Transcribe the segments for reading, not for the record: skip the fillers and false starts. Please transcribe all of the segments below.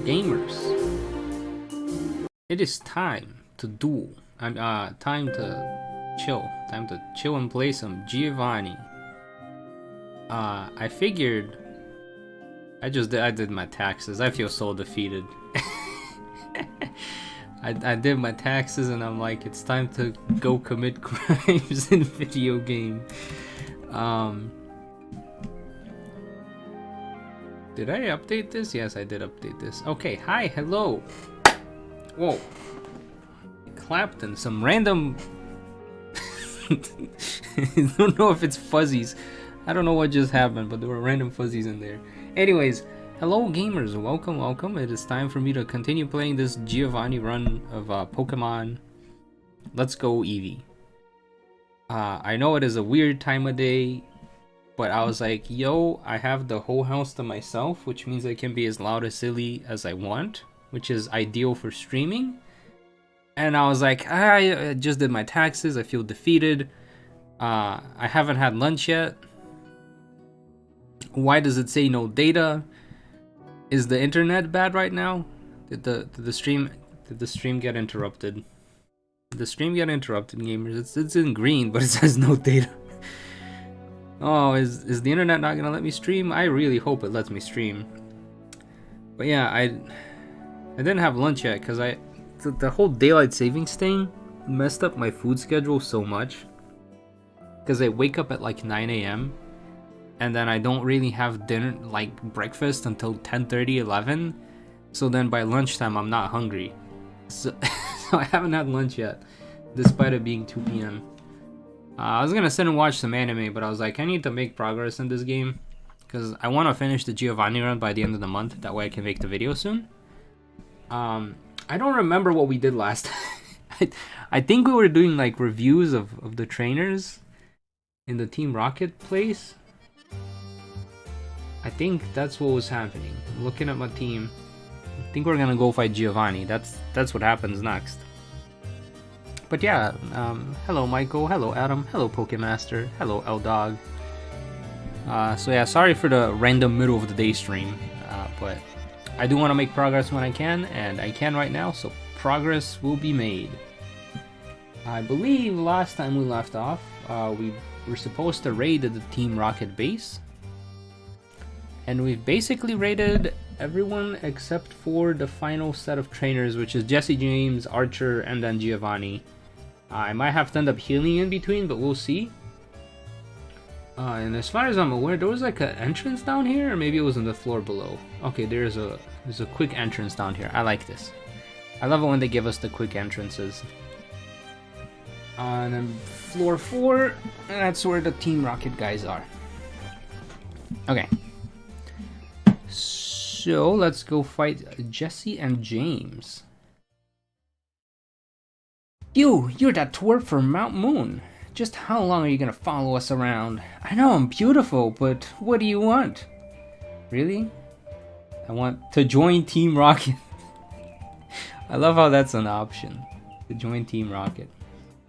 gamers. It is time to duel. Time to chill. Time to chill and play some Giovanni. I figured I did my taxes. I feel so defeated. I did my taxes and I'm like, it's time to go commit crimes in video game. Did I update this? Yes, I did update this. Okay, hi, hello. Whoa. Clapped in some random... I don't know if it's fuzzies. I don't know what just happened, but there were random fuzzies in there. Anyways, hello gamers, welcome, welcome. It is time for me to continue playing this Giovanni run of Pokemon. Let's go Eevee. I know it is a weird time of day, but I was like, yo, I have the whole house to myself, which means I can be as loud as silly as I want, which is ideal for streaming. And I was like, I just did my taxes, I feel defeated. I haven't had lunch yet. Why does it say no data? Is the internet bad right now? Did the stream get interrupted? Did the stream get interrupted, gamers? It's in green, but it says no data. Oh, is the internet not gonna let me stream? I really hope it lets me stream. But yeah, I didn't have lunch yet because the whole daylight savings thing messed up my food schedule so much. Because I wake up at like 9 a.m. and then I don't really have dinner, like breakfast, until 10:30, 11. So then by lunchtime I'm not hungry. So I haven't had lunch yet, despite it being 2 p.m. I was gonna sit and watch some anime, but I was like, I need to make progress in this game because I want to finish the Giovanni run by the end of the month. That way I can make the video soon. I don't remember what we did last time. I think we were doing like reviews of the trainers in the Team Rocket place. I think that's what was happening. I'm looking at my team. I think we're gonna go fight Giovanni. That's what happens next. But yeah, hello Michael, hello Adam, hello Pokemaster, hello L-Dog. So yeah, sorry for the random middle of the day stream, but I do want to make progress when I can, and I can right now, so progress will be made. I believe last time we left off, we were supposed to raid the Team Rocket base, and we've basically raided everyone except for the final set of trainers, which is Jesse James, Archer, and then Giovanni. I might have to end up healing in between, but we'll see. And as far as I'm aware, there was like an entrance down here, or maybe it was on the floor below. Okay, there's a quick entrance down here. I like this. I love it when they give us the quick entrances. And then floor 4, that's where the Team Rocket guys are. Okay. So let's go fight Jesse and James. You're that twerp from Mount Moon. Just how long are you gonna follow us around? I know I'm beautiful, but what do you want? Really? I want to join Team Rocket. I love how that's an option. To join Team Rocket.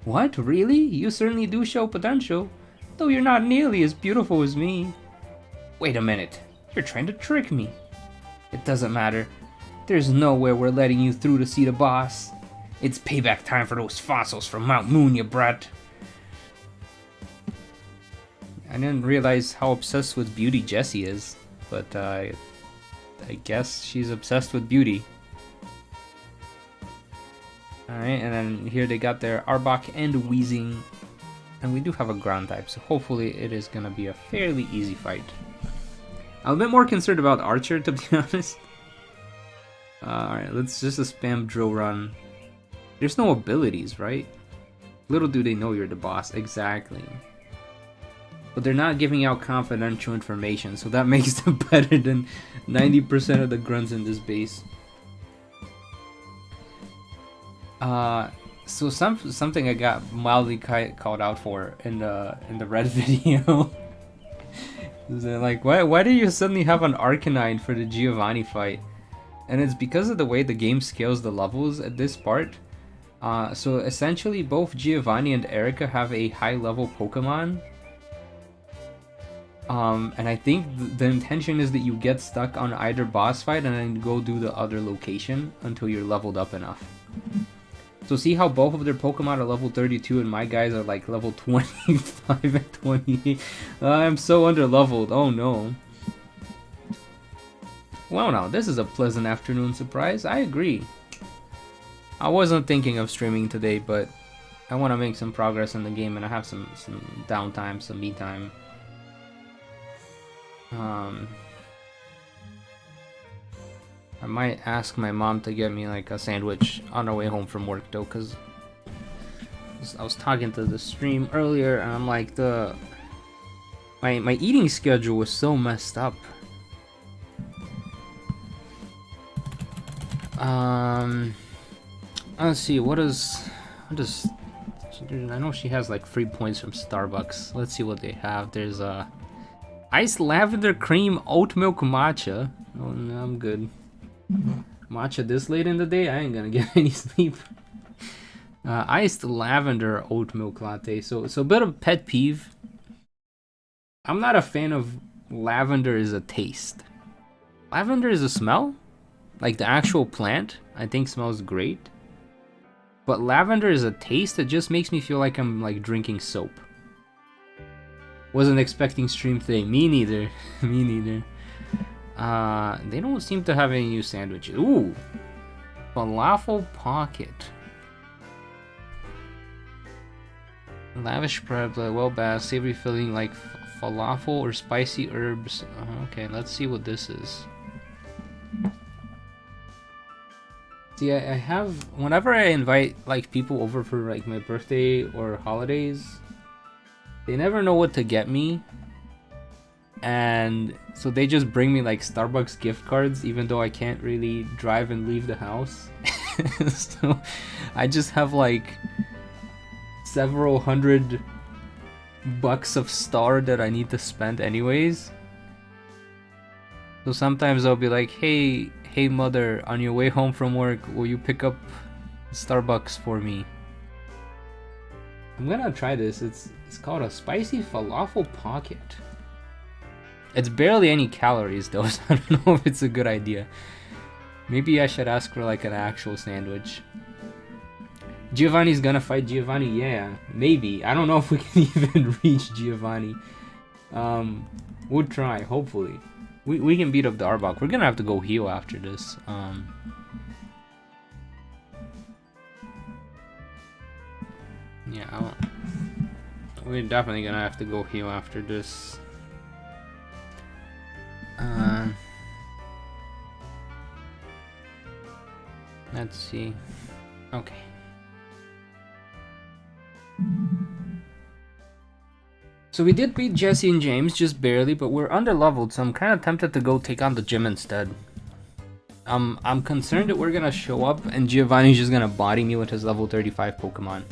What? Really? You certainly do show potential. Though you're not nearly as beautiful as me. Wait a minute. You're trying to trick me. It doesn't matter. There's nowhere we're letting you through to see the boss. It's payback time for those fossils from Mount Moon, you brat. I didn't realize how obsessed with beauty Jessie is, but I guess she's obsessed with beauty. Alright, and then here they got their Arbok and Weezing. And we do have a ground type, so hopefully it is gonna be a fairly easy fight. I'm a bit more concerned about Archer, to be honest. Alright, let's just spam drill run. There's no abilities, right? Little do they know you're the boss. Exactly. But they're not giving out confidential information, so that makes them better than 90% of the grunts in this base. So something I got mildly called out for in the red video. Is that like, why do you suddenly have an Arcanine for the Giovanni fight? And it's because of the way the game scales the levels at this part. So essentially both Giovanni and Erika have a high level Pokemon. And I think the intention is that you get stuck on either boss fight and then go do the other location until you're leveled up enough. So see how both of their Pokemon are level 32 and my guys are like level 25 and 28? I'm so under-leveled, oh no. Well now, this is a pleasant afternoon surprise, I agree. I wasn't thinking of streaming today, but I want to make some progress in the game and I have some downtime, some me time. I might ask my mom to get me like a sandwich on our way home from work though, cause I was talking to the stream earlier and I'm like my eating schedule was so messed up. Let's see, what does I know she has like free points from Starbucks. Let's see what they have. There's iced lavender cream oat milk matcha. Oh no, I'm good. Matcha this late in the day? I ain't gonna get any sleep. Iced lavender oat milk latte. So a bit of pet peeve. I'm not a fan of lavender as a taste. Lavender is a smell? Like the actual plant, I think smells great. But lavender is a taste that just makes me feel like I'm like drinking soap. Wasn't expecting stream today. Me neither. Me neither. They don't seem to have any new sandwiches. Ooh! Falafel pocket. Lavish spread, well balanced, savory filling like falafel or spicy herbs. Okay, let's see what this is. See, I have, whenever I invite like people over for like my birthday or holidays, they never know what to get me. And so they just bring me like Starbucks gift cards, even though I can't really drive and leave the house. So I just have like several $100 of star that I need to spend anyways. So sometimes I'll be like, hey mother, on your way home from work, will you pick up Starbucks for me? I'm gonna try this. It's called a spicy falafel pocket. It's barely any calories though, so I don't know if it's a good idea. Maybe I should ask for like an actual sandwich. Giovanni's gonna fight Giovanni, yeah, maybe. I don't know if we can even reach Giovanni. We'll try, hopefully. We can beat up the Arbok. We're gonna have to go heal after this. Yeah, we're definitely gonna have to go heal after this. Let's see. Okay. So we did beat Jesse and James, just barely, but we're under-leveled, so I'm kind of tempted to go take on the gym instead. I'm concerned that we're gonna show up and Giovanni's just gonna body me with his level 35 Pokemon.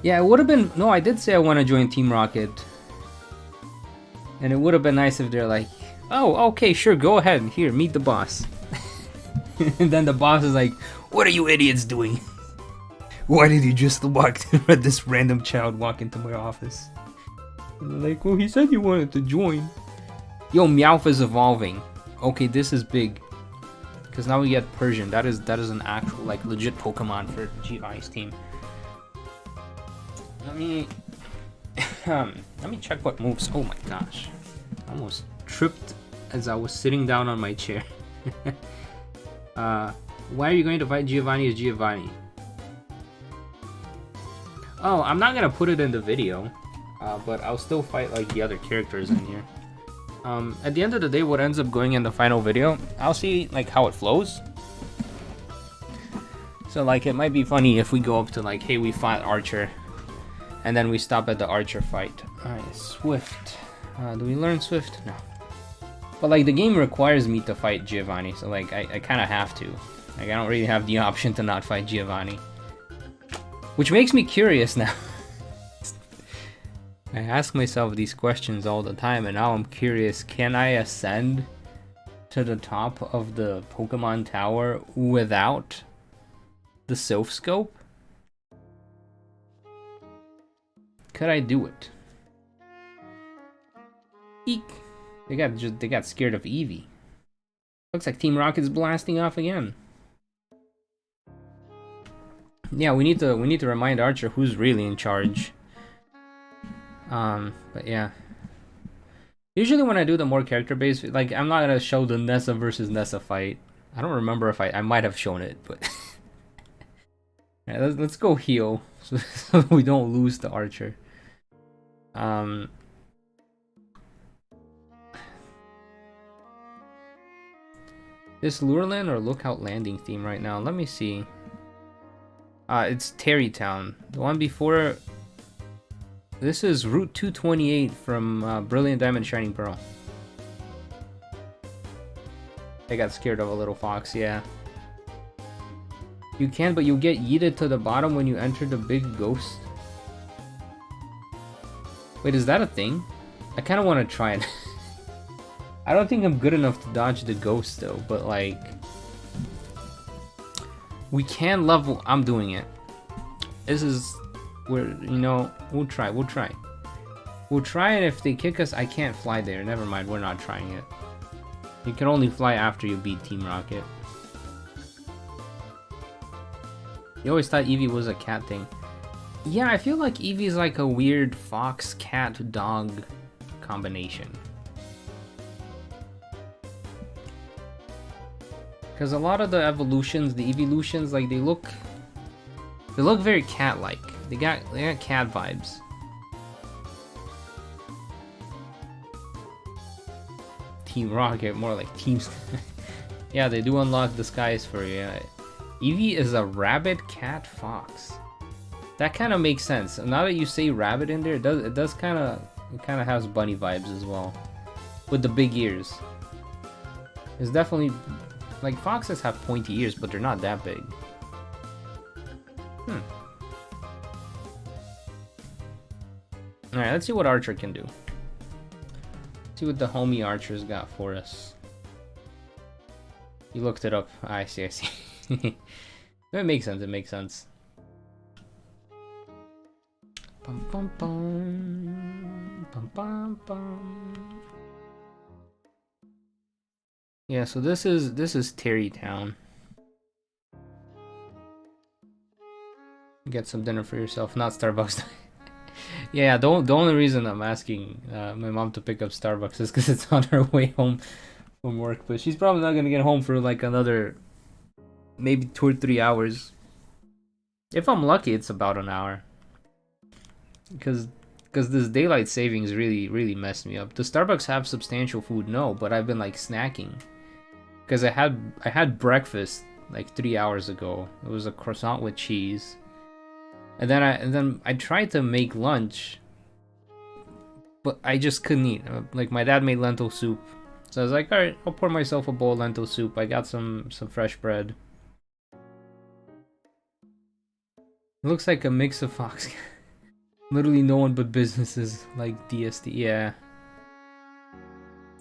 Yeah, it would have been... No, I did say I want to join Team Rocket. And it would have been nice if they're like, oh, okay, sure, go ahead. Here, meet the boss. And then the boss is like, what are you idiots doing? Why did you just let this random child walk into my office? And they're like, well, he said he wanted to join. Yo, Meowth is evolving. Okay, this is big. Because now we get Persian. That is an actual, like, legit Pokemon for Giovanni's team. Let me check what moves. Oh my gosh, I almost tripped as I was sitting down on my chair. Why are you going to fight Giovanni as Giovanni? Oh, I'm not gonna put it in the video, but I'll still fight like the other characters in here. At the end of the day, what ends up going in the final video, I'll see like how it flows. So like it might be funny if we go up to like, hey, we fought Archer. And then we stop at the Archer fight. Alright, Swift. Do we learn Swift? No. But like the game requires me to fight Giovanni, so like I kind of have to. Like I don't really have the option to not fight Giovanni. Which makes me curious now. I ask myself these questions all the time and now I'm curious, can I ascend to the top of the Pokemon Tower without the Sylph Scope? Could I do it? Eek. They got scared of Eevee. Looks like Team Rocket's blasting off again. Yeah, we need to remind Archer who's really in charge. But yeah. Usually when I do the more character-based, like, I'm not gonna show the Nessa versus Nessa fight. I don't remember if I might have shown it, but... Alright, let's go heal, so we don't lose the Archer. This Lureland or Lookout Landing theme right now, let me see. It's Terrytown. The one before... This is Route 228 from Brilliant Diamond Shining Pearl. I got scared of a little fox, yeah. You can, but you get yeeted to the bottom when you enter the big ghost. Wait, is that a thing? I kind of want to try it. I don't think I'm good enough to dodge the ghost though, but like... We can level... I'm doing it. This is... Where, you know, we'll try. We'll try, and if they kick us, I can't fly there. Never mind, we're not trying it. You can only fly after you beat Team Rocket. You always thought Eevee was a cat thing. Yeah, I feel like Eevee's like a weird fox, cat, dog combination. Because a lot of the evolutions, the evolutions, like they look very cat-like. They got cat vibes. Team Rocket, more like Team... Yeah, they do unlock disguise for you. Yeah. Eevee is a rabbit, cat, fox. That kind of makes sense. Now that you say rabbit in there, it does kind of has bunny vibes as well, with the big ears. It's definitely like foxes have pointy ears, but they're not that big. Alright, let's see what Archer can do. Let's see what the homie Archer's got for us. You looked it up. I see. It makes sense, it makes sense. Bum, bum, bum. Bum, bum, bum. Yeah, so this is Terrytown. Get some dinner for yourself, not Starbucks. Yeah, the only reason I'm asking my mom to pick up Starbucks is because it's on her way home from work. But she's probably not gonna get home for like another maybe 2 or 3 hours. If I'm lucky, it's about an hour. Because this daylight savings really messed me up. The Starbucks have substantial food, no, but I've been like snacking. Because I had breakfast like 3 hours ago. It was a croissant with cheese. And then I tried to make lunch, but I just couldn't eat. Like my dad made lentil soup, so I was like, all right, I'll pour myself a bowl of lentil soup. I got some fresh bread. It looks like a mix of fox. Literally no one but businesses like DSD. Yeah,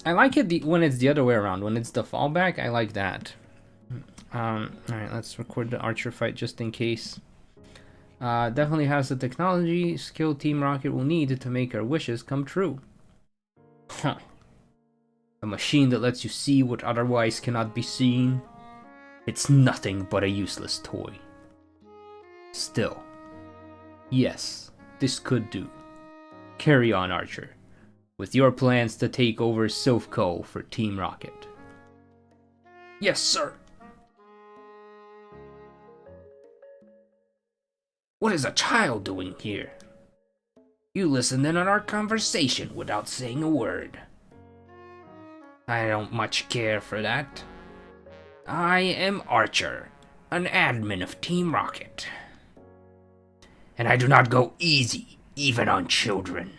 I like it when it's the other way around. When it's the fallback, I like that. All right, let's record the Archer fight just in case. Definitely has the technology skill Team Rocket will need to make our wishes come true. Huh. A machine that lets you see what otherwise cannot be seen. It's nothing but a useless toy. Still, yes, this could do. Carry on, Archer, with your plans to take over Sofco for Team Rocket. Yes, sir. What is a child doing here? You listened in on our conversation without saying a word. I don't much care for that. I am Archer, an admin of Team Rocket. And I do not go easy, even on children.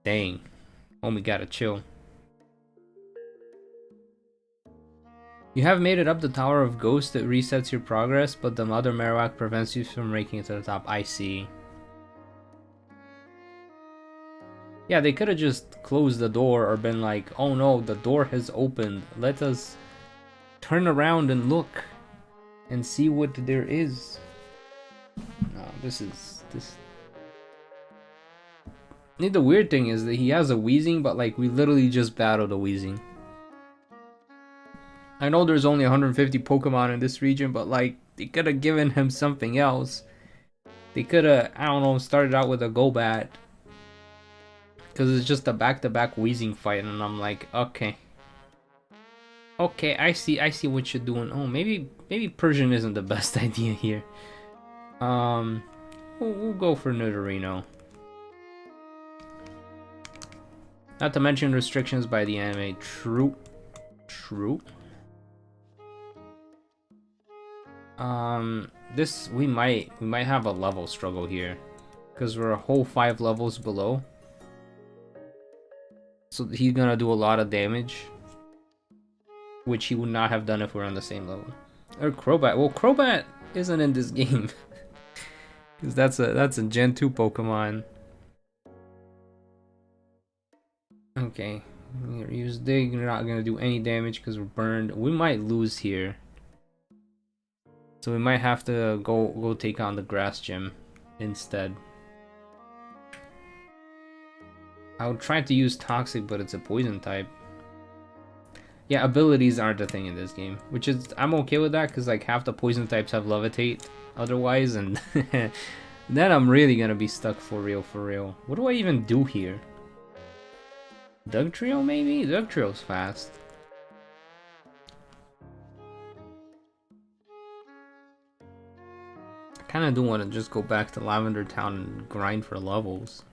Dang. Homie gotta chill. You have made it up the Tower of Ghosts that resets your progress, but the Mother Marowak prevents you from making it to the top. I see. Yeah, they could have just closed the door or been like, oh no, the door has opened. Let us turn around and look and see what there is. this is this. The weird thing is that he has a Weezing, but like we literally just battled a Weezing. I know there's only 150 Pokemon in this region, but like they could have given him something else. They could have, I don't know, started out with a Golbat. Because it's just a back-to-back Weezing fight, and I'm like, okay. Okay, I see what you're doing. Oh, maybe Persian isn't the best idea here. We'll go for Nidorino. Not to mention restrictions by the anime. True. This we might have a level struggle here, because we're a whole 5 levels below. So he's gonna do a lot of damage, which he would not have done if we're on the same level. Or Crobat. Well, Crobat isn't in this game, because that's a Gen 2 Pokemon. Okay, use Dig. You're not gonna do any damage because we're burned. We might lose here, so we might have to go take on the Grass Gym instead. I would try to use Toxic, but it's a poison type. Yeah, abilities aren't the thing in this game, which is, I'm okay with that, because like half the poison types have Levitate otherwise, and then I'm really gonna be stuck for real. What do I even do here? Dugtrio maybe? Dugtrio's fast. I kinda do want to just go back to Lavender Town and grind for levels.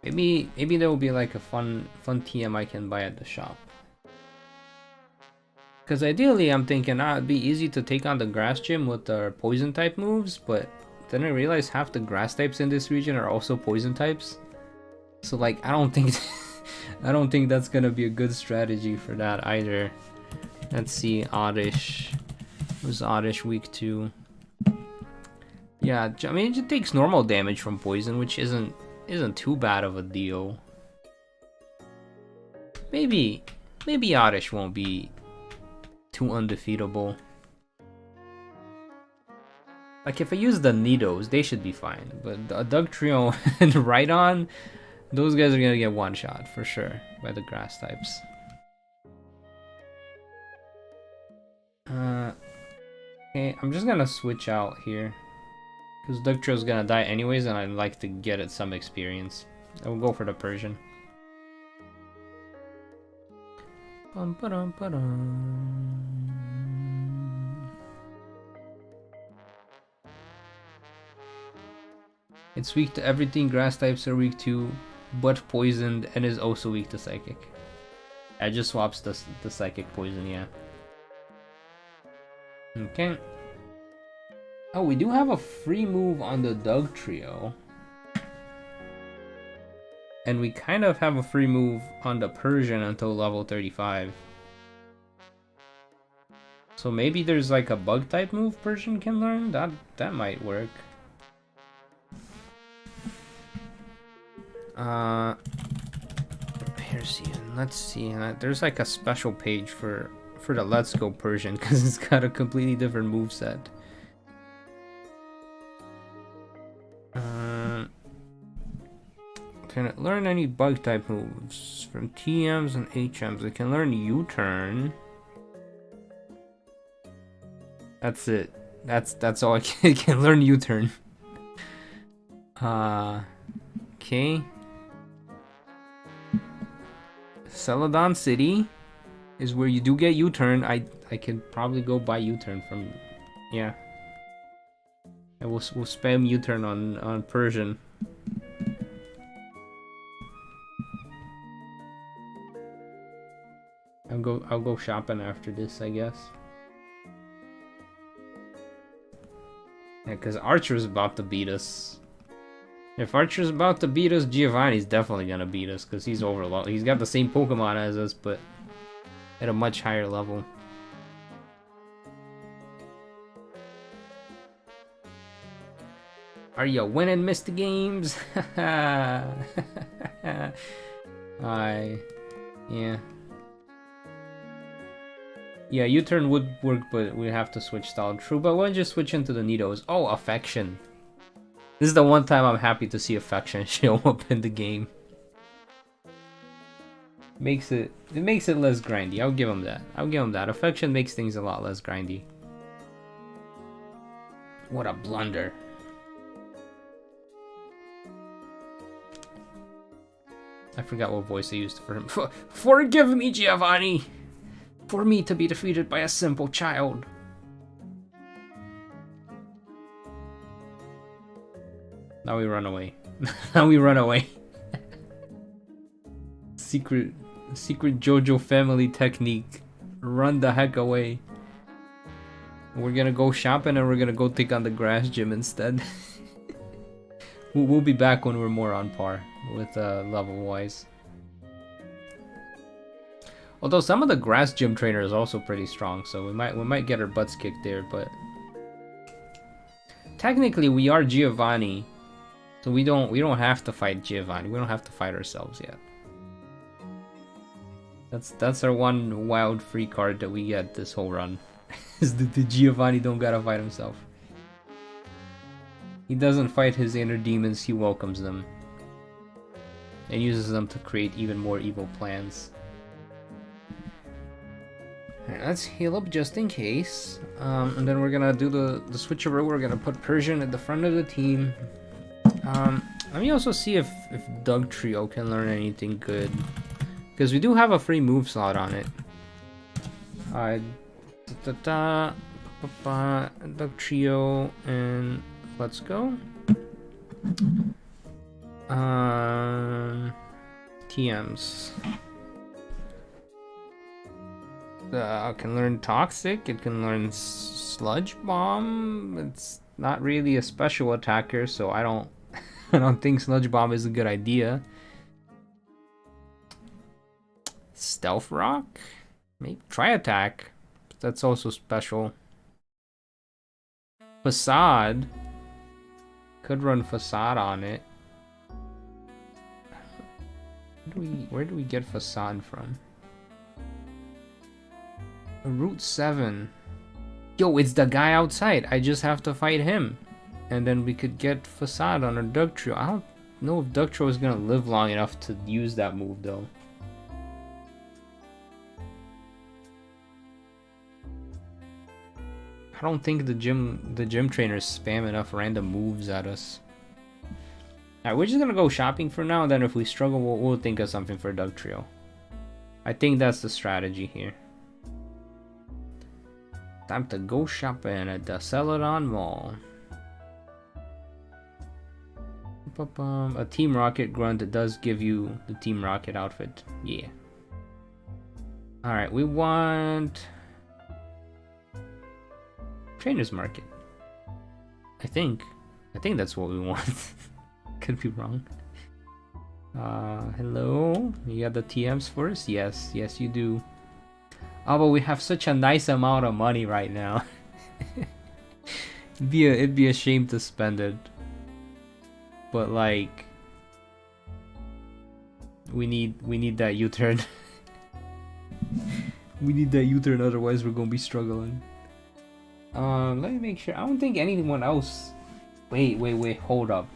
Maybe there will be like a fun TM I can buy at the shop. Because ideally I'm thinking it'd be easy to take on the Grass Gym with our poison type moves, but then I realized half the grass types in this region are also poison types. So like I don't think that's gonna be a good strategy for that either. Let's see, Oddish. Was Oddish weak 2? Yeah, I mean it takes normal damage from poison, which isn't too bad of a deal. Maybe Oddish won't be too undefeatable. Like if I use the Nidos, they should be fine. But a Dugtrio and Rhydon, those guys are gonna get one shot for sure by the grass types. Okay, I'm just gonna switch out here, because Dugtrio's gonna die anyways, and I'd like to get it some experience. I will go for the Persian. It's weak to everything grass types are weak to, but poisoned, and is also weak to psychic. I just swaps the psychic poison, yeah. Okay. Oh, we do have a free move on the Dugtrio. And we kind of have a free move on the Persian until level 35. So maybe there's like a bug type move Persian can learn? That might work. Persian, let's see. There's like a special page for the Let's Go Persian, because it's got a completely different moveset. Can it learn any bug type moves? From TMs and HMs, it can learn U-turn. That's it. That's all it can learn U-turn. Okay. Celadon City is where you do get U-turn. I can probably go buy U-turn from, yeah. I will spam U-turn on Persian. I'll go shopping after this, I guess. Yeah, because Archer's about to beat us. If Archer's about to beat us, Giovanni's definitely gonna beat us, because he's overloaded. He's got the same Pokemon as us, but at a much higher level. Are you winning, Misty Games? Yeah. Yeah, U-turn would work, but we have to switch style. True, but we'll just switch into the Nidos. Oh, affection. This is the one time I'm happy to see affection show up in the game. It makes it less grindy. I'll give him that. I'll give him that. Affection makes things a lot less grindy. What a blunder. I forgot what voice I used for him. Forgive me, Giovanni! For me to be defeated by a simple child. Now we run away. Now we run away. Secret JoJo family technique. Run the heck away. We're gonna go shopping and we're gonna go take on the grass gym instead. We'll be back when we're more on par with level wise. Although some of the grass gym trainer is also pretty strong, so we might get our butts kicked there, but technically we are Giovanni, so we don't have to fight Giovanni. We don't have to fight ourselves yet. That's our one wild free card that we get this whole run. Is that the Giovanni don't gotta fight himself. He doesn't fight his inner demons, he welcomes them. And uses them to create even more evil plans. Alright, let's heal up just in case. And then we're gonna do the switcheroo. We're gonna put Persian at the front of the team. Let me also see if Doug Trio can learn anything good. Because we do have a free move slot on it. Doug Trio, and let's go. TMs. It can learn Toxic, it can learn Sludge Bomb. It's not really a special attacker, so I don't I don't think Sludge Bomb is a good idea. Stealth Rock? Maybe Try Attack. That's also special. Facade. Could run Facade on it. Where do we get Facade from? Route 7. Yo, it's the guy outside. I just have to fight him. And then we could get Facade on our Doug Trio. I don't know if Doug Trio is gonna live long enough to use that move though. I don't think the gym trainers spam enough random moves at us. Alright, we're just gonna go shopping for now, and then if we struggle, we'll think of something for Doug Trio. I think that's the strategy here. Time to go shopping at the Celadon Mall. A Team Rocket grunt that does give you the Team Rocket outfit. Yeah. Alright, we want Trainer's Market. I think that's what we want. Could be wrong. Hello? You got the TMs for us? Yes, yes you do. Oh, but we have such a nice amount of money right now. It'd be a shame to spend it. But like, we need that U-turn. We need that U-turn, otherwise we're gonna be struggling. Let me make sure. I don't think anyone else. Wait, hold up.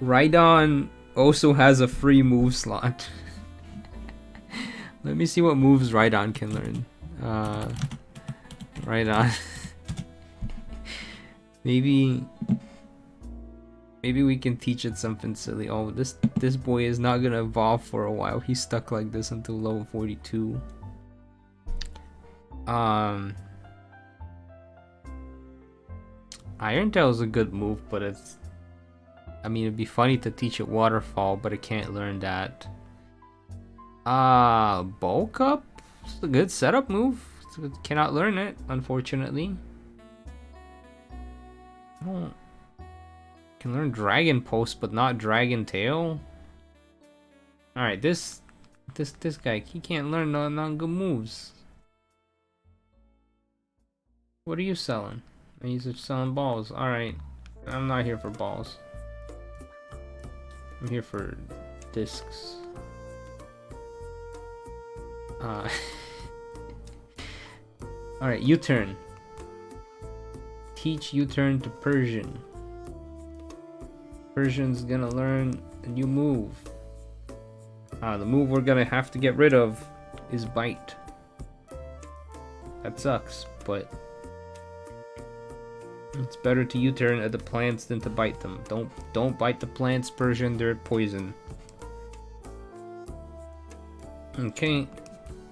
Rhydon also has a free move slot. Let me see what moves Rhydon can learn. Rhydon. Maybe we can teach it something silly. Oh, this boy is not gonna evolve for a while. He's stuck like this until level 42. Iron Tail is a good move, but it's... I mean, it'd be funny to teach it Waterfall, but it can't learn that. Bulk Up? It's a good setup move. It cannot learn it, unfortunately. Oh. Can learn Dragon Pulse, but not Dragon Tail. Alright, this guy, he can't learn no non-good moves. What are you selling? He's selling balls. Alright, I'm not here for balls. I'm here for discs. Alright, U-turn. Teach U-turn to Persian. Persian's gonna learn a new move. The move we're gonna have to get rid of is bite. That sucks, but it's better to U-turn at the plants than to bite them. Don't bite the plants, Persian, they're poison. Okay.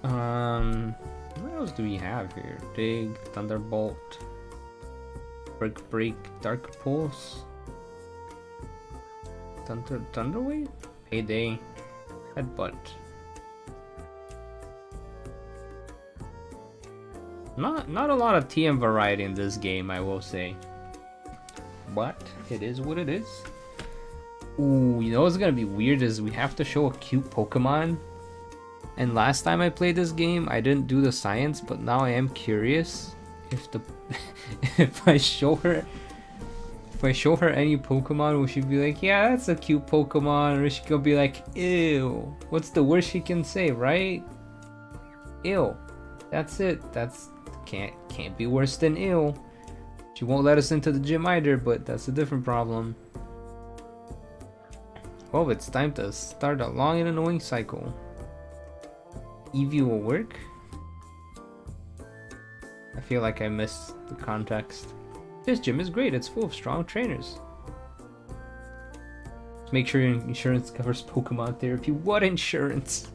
What else do we have here? Dig, Thunderbolt, Break, Dark Pulse, Thunderwave, Payday, Headbutt. Not a lot of TM variety in this game, I will say. But it is what it is. Ooh, you know what's gonna be weird is we have to show a cute Pokemon. And last time I played this game, I didn't do the science, but now I am curious if the if I show her any Pokemon, will she be like, yeah, that's a cute Pokemon, or she could be like, ew. What's the worst she can say, right? Ew. That's it. That's can't be worse than ew. She won't let us into the gym either, but that's a different problem. Well, it's time to start a long and annoying cycle. Eevee will work. I feel like I missed the context. This gym is great, it's full of strong trainers. Just make sure your insurance covers Pokemon therapy. What insurance?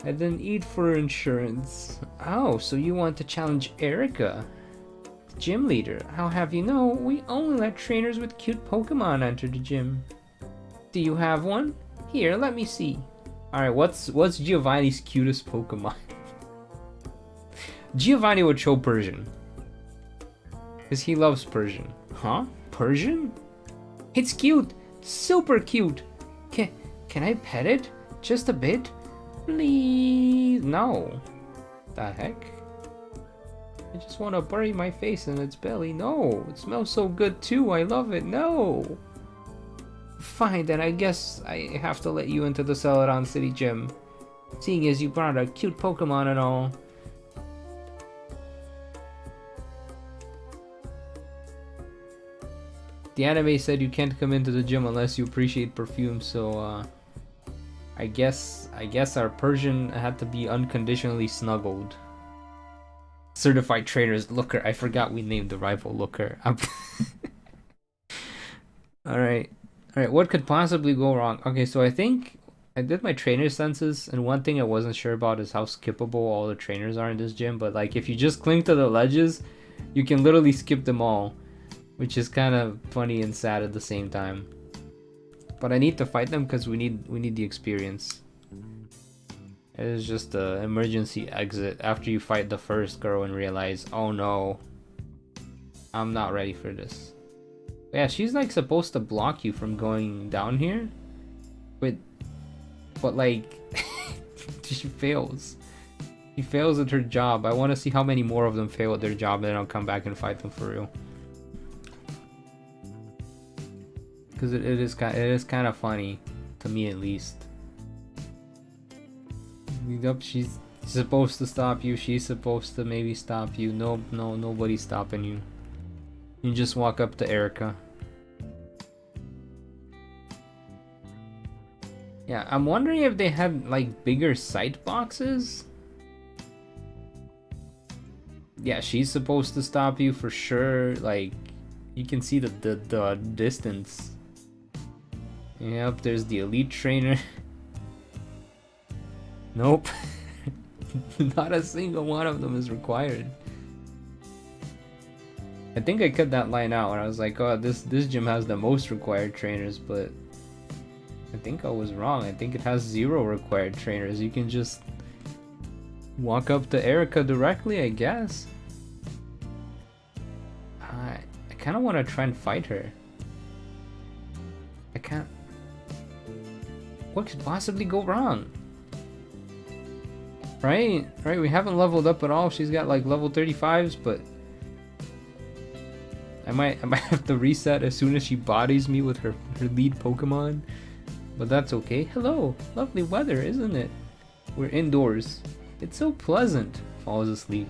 I didn't eat for insurance. Oh, so you want to challenge Erika, the gym leader. I'll have you know, we only let trainers with cute Pokemon enter the gym. Do you have one? Here, let me see. Alright, what's Giovanni's cutest Pokemon? Giovanni would show Persian. Because he loves Persian. Huh? Persian? It's cute! Super cute! Can I pet it? Just a bit? Please? No. The heck? I just want to bury my face in its belly. No! It smells so good too, I love it. No! Fine, then I guess I have to let you into the Celadon City Gym. Seeing as you brought a cute Pokemon and all. The anime said you can't come into the gym unless you appreciate perfume, so I guess our Persian had to be unconditionally snuggled. Certified Trainer's Looker. I forgot we named the rival Looker. Alright, what could possibly go wrong? Okay, so I think I did my trainer senses, and one thing I wasn't sure about is how skippable all the trainers are in this gym, but like if you just cling to the ledges, you can literally skip them all, which is kind of funny and sad at the same time. But I need to fight them because we need the experience. It is just an emergency exit after you fight the first girl and realize, oh no, I'm not ready for this. Yeah, she's like supposed to block you from going down here, but like she fails. She fails at her job. I want to see how many more of them fail at their job, and then I'll come back and fight them for real. Because it is kind of funny, to me at least. Yep, she's supposed to stop you. She's supposed to maybe stop you. No, nobody's stopping you. You just walk up to Erika. Yeah, I'm wondering if they had like bigger sight boxes. Yeah, she's supposed to stop you for sure. Like, you can see the distance. Yep, there's the elite trainer. Nope. Not a single one of them is required. I think I cut that line out when I was like, oh, this gym has the most required trainers, but I think I was wrong. I think it has 0 required trainers. You can just walk up to Erika directly, I guess. I kind of want to try and fight her. I can't. What could possibly go wrong? Right, we haven't leveled up at all. She's got like level 35s, but I might have to reset as soon as she bodies me with her lead Pokemon. But that's okay. Hello, lovely weather, isn't it? We're indoors. It's so pleasant. Falls asleep.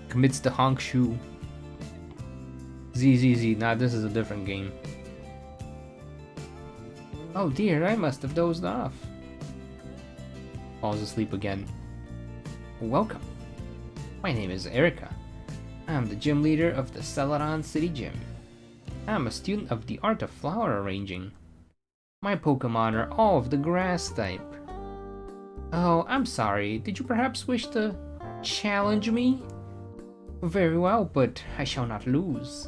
Commits to honk shoe. Z. Nah, this is a different game. Oh dear, I must have dozed off. Falls asleep again. Welcome. My name is Erika. I'm the gym leader of the Celadon City Gym. I'm a student of the art of flower arranging. My Pokemon are all of the grass type. Oh, I'm sorry. Did you perhaps wish to challenge me? Very well, but I shall not lose.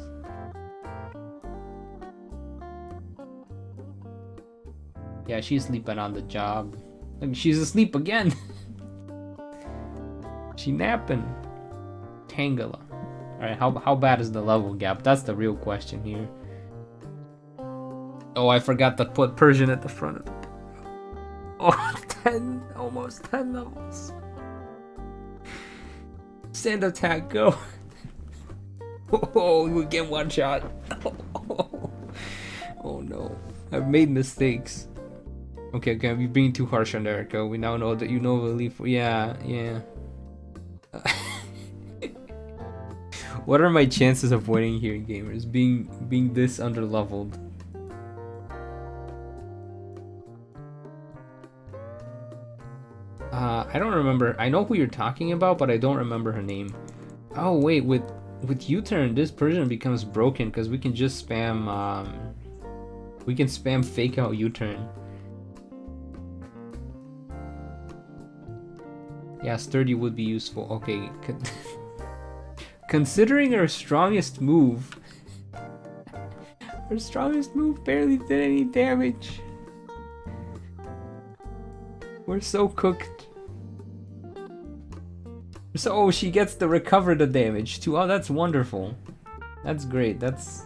Yeah, she's sleeping on the job. Look, she's asleep again. She napping. Tangela. Alright, how bad is the level gap? That's the real question here. Oh, I forgot to put Persian at the front of the... Oh, 10, almost 10 levels. Sand attack, go. Oh, you get one shot. Oh no, I've made mistakes. Okay, we're being too harsh on Erika. We now know that you know the leaf. Yeah. What are my chances of winning here, gamers? Being this underleveled. I don't remember. I know who you're talking about, but I don't remember her name. Oh wait, with U-turn, this Persian becomes broken because we can just spam. We can spam fake out U-turn. Yeah, sturdy would be useful. Okay. Considering our strongest move, barely did any damage. We're so cooked. So, oh, she gets to recover the damage too. Oh, that's wonderful. That's great. That's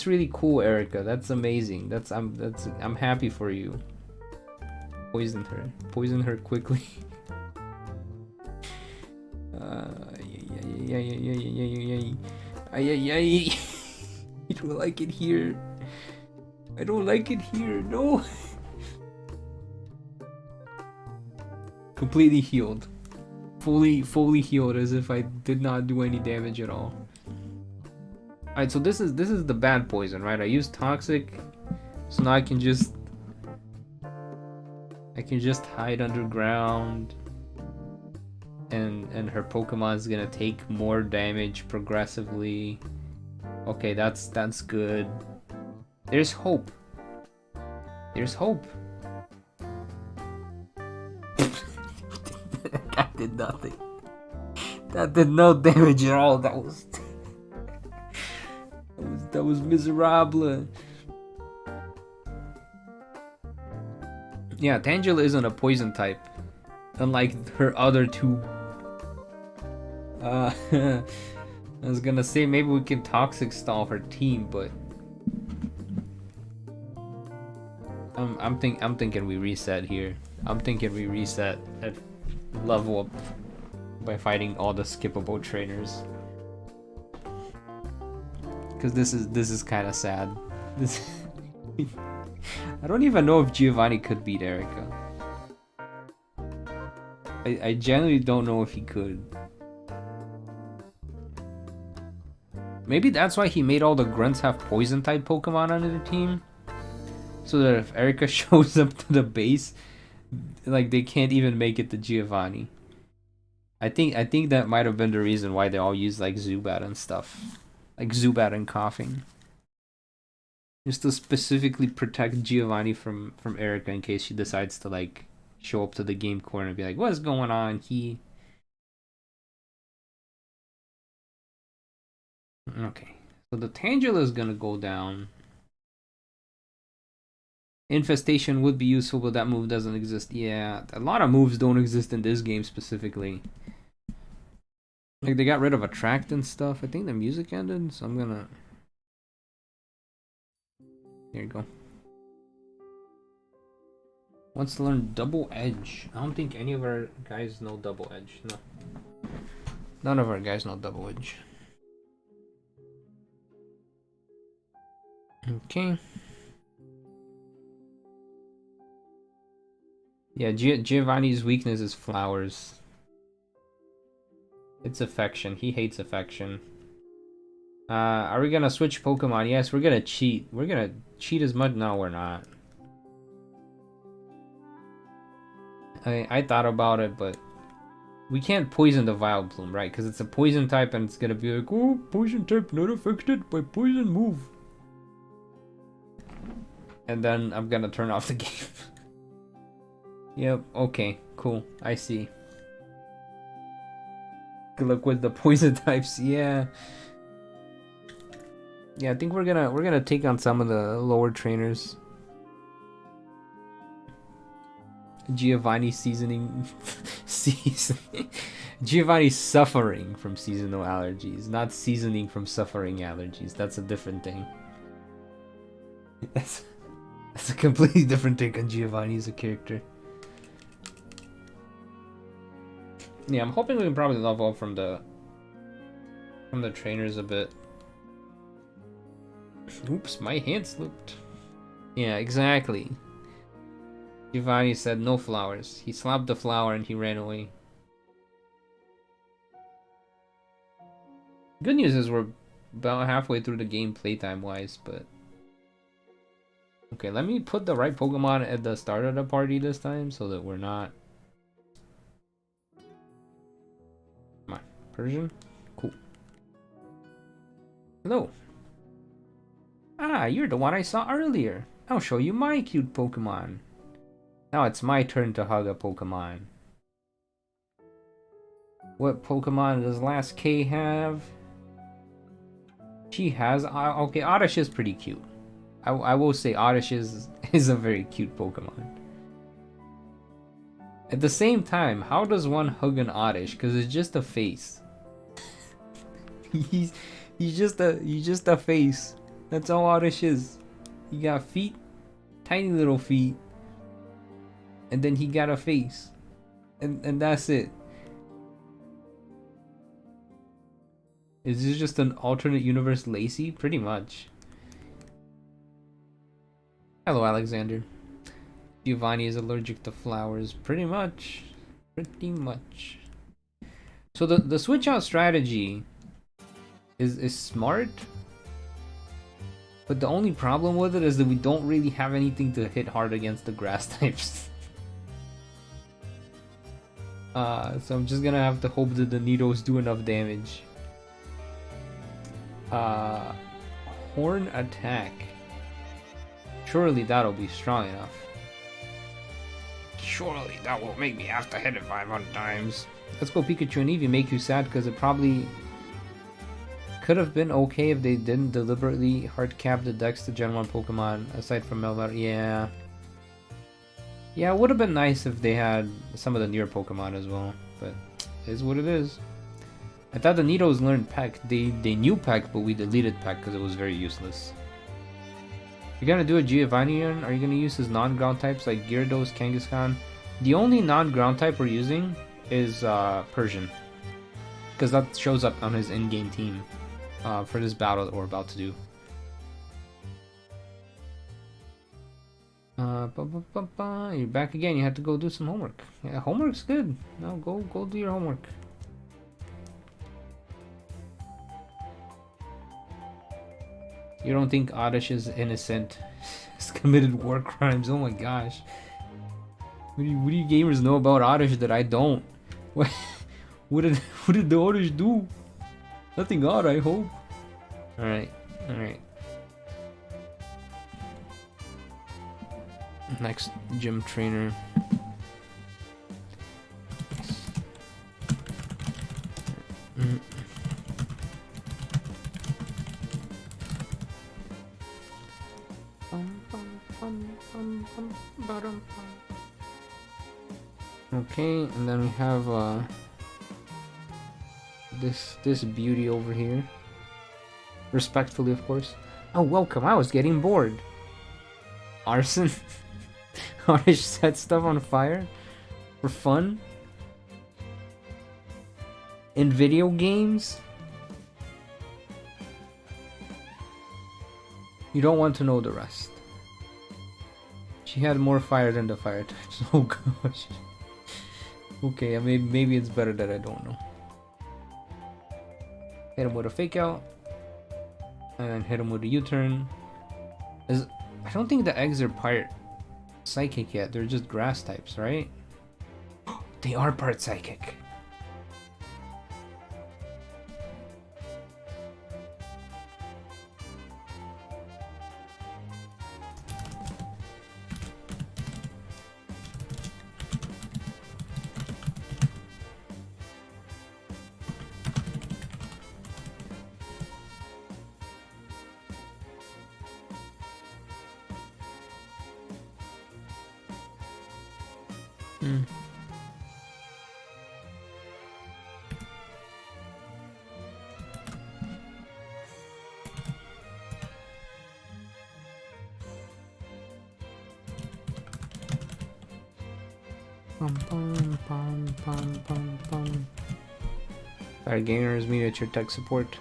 really cool, Erika. That's amazing. I'm happy for you. Poison her. Poison her quickly. I don't like it here. I don't like it here. No. Completely healed. Fully healed, as if I did not do any damage at all. Alright, so this is the bad poison, right? I used toxic, so now I can just hide underground, and her Pokemon is gonna take more damage progressively. Okay, that's good. There's hope. There's hope. That did nothing. That did no damage at all. That was miserable. Yeah, Tangela isn't a poison type, unlike her other two. I was gonna say maybe we can toxic stall her team, but I'm thinking we reset here. I'm thinking we reset at level up by fighting all the skippable trainers. Because this is kind of sad. This I don't even know if Giovanni could beat Erika. I genuinely don't know if he could. Maybe that's why he made all the grunts have poison type Pokemon on the team. So that if Erika shows up to the base, like they can't even make it to Giovanni. I think that might have been the reason why they all use like Zubat and stuff. Like Zubat and coughing. Just to specifically protect Giovanni from Erika in case she decides to like show up to the game corner and be like, what's going on? Okay. So the Tangela is gonna go down. Infestation would be useful, but that move doesn't exist. Yeah, a lot of moves don't exist in this game specifically. Like they got rid of Attract and stuff. I think the music ended, so I'm gonna... Here you go. Wants to learn Double Edge. I don't think any of our guys know Double Edge. No. None of our guys know Double Edge. Okay. Yeah, Giovanni's weakness is flowers. It's affection. He hates affection. Are we gonna switch Pokemon? Yes, we're gonna cheat. We're gonna cheat as much. No, we're not. I thought about it, but we can't poison the Vileplume, right? Because it's a poison type and it's gonna be like, oh, poison type not affected by poison move. And then I'm gonna turn off the game. Yep, okay, cool. I see. Good luck with the poison types, yeah. Yeah, I think we're gonna take on some of the lower trainers. Giovanni seasoning Giovanni's suffering from seasonal allergies, not seasoning from suffering allergies. That's a different thing. That's a completely different take on Giovanni as a character. Yeah, I'm hoping we can probably level up from the trainers a bit. Oops, my hand slipped. Yeah, exactly. Giovanni said no flowers. He slapped the flower and he ran away. Good news is we're about halfway through the game playtime wise, but... Okay, let me put the right Pokemon at the start of the party this time so that we're not... Come on, Persian? Cool. Hello. Ah, you're the one I saw earlier. I'll show you my cute Pokemon. Now it's my turn to hug a Pokemon. What Pokemon does last K have? She has... okay, Oddish is pretty cute. I will say Oddish is a very cute Pokemon. At the same time, how does one hug an Oddish? Because it's just a face. he's just a face. That's all Oddish is. He got feet, tiny little feet, and then he got a face, and that's it. Is this just an alternate universe Lacey? Pretty much. Hello, Alexander. Giovanni is allergic to flowers. Pretty much. Pretty much. So the switch out strategy is smart. But the only problem with it is that we don't really have anything to hit hard against the grass types. So I'm just gonna have to hope that the Nidos do enough damage. Horn attack. Surely that'll be strong enough. Surely that will make me have to hit it 500 times. Let's go Pikachu and Eevee. Make you sad because it probably could have been okay if they didn't deliberately hard cap the Dex to Gen 1 Pokemon aside from Melmetal. Yeah. Yeah, it would have been nice if they had some of the newer Pokemon as well, but it is what it is. I thought the Nidos learned Peck. They knew Peck, but we deleted Peck because it was very useless. You're gonna do a Giovanni? Are you gonna use his non-ground types like Gyarados, Kangaskhan? The only non-ground type we're using is Persian, because that shows up on his in-game team for this battle that we're about to do. You're back again. You have to go do some homework. Yeah, homework's good. No, go do your homework. You don't think Oddish is innocent? He's committed war crimes. Oh my gosh. What do you gamers know about Oddish that I don't? What did the Oddish do? Nothing odd, I hope. Alright. Next gym trainer. Okay, and then we have this beauty over here. Respectfully, of course. Oh, welcome. I was getting bored. Arson. Oddish set stuff on fire for fun in video games. You don't want to know the rest. She had more fire than the fire types. Oh gosh. Okay, maybe it's better that I don't know. Hit him with a fake out. And then hit him with a U-turn. I don't think the eggs are part psychic yet. They're just grass types, right? They are part psychic. Sorry, gamers, miniature tech support.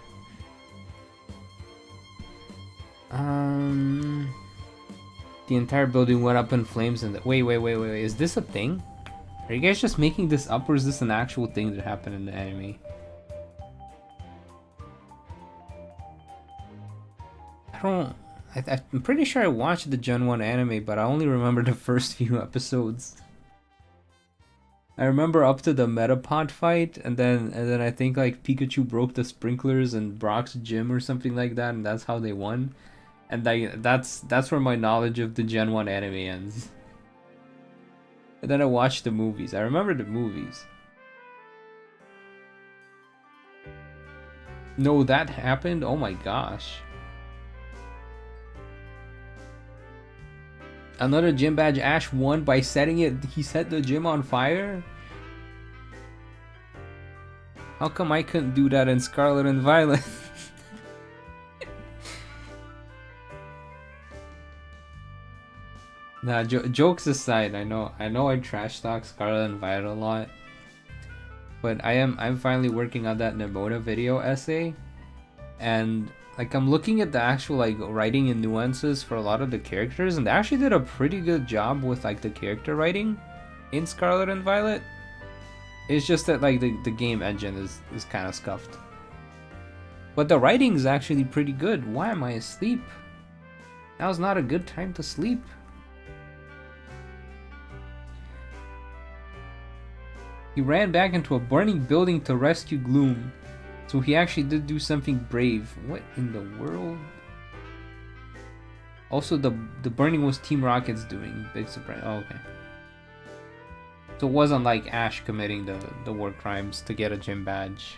The entire building went up in flames and wait, is this a thing? Are you guys just making this up, or is this an actual thing that happened in the anime? I'm pretty sure I watched the Gen 1 anime, but I only remember the first few episodes. I remember up to the Metapod fight, and then I think like Pikachu broke the sprinklers in Brock's gym or something like that, and that's how they won. And that's where my knowledge of the Gen 1 anime ends. And then I watched the movies. I remember the movies. No, that happened? Oh my gosh. Another gym badge. Ash won by setting it. He set the gym on fire? How come I couldn't do that in Scarlet and Violet? Nah, jokes aside, I know I trash talk Scarlet and Violet a lot, but I'm finally working on that Nimona video essay, and like I'm looking at the actual like writing and nuances for a lot of the characters, and they actually did a pretty good job with like the character writing in Scarlet and Violet. It's just that like the game engine is kind of scuffed, but the writing is actually pretty good. Why am I asleep? Now's not a good time to sleep. He ran back into a burning building to rescue Gloom. So he actually did do something brave. What in the world? Also, the burning was Team Rocket's doing. Big surprise. Oh, okay. So it wasn't like Ash committing the war crimes to get a gym badge.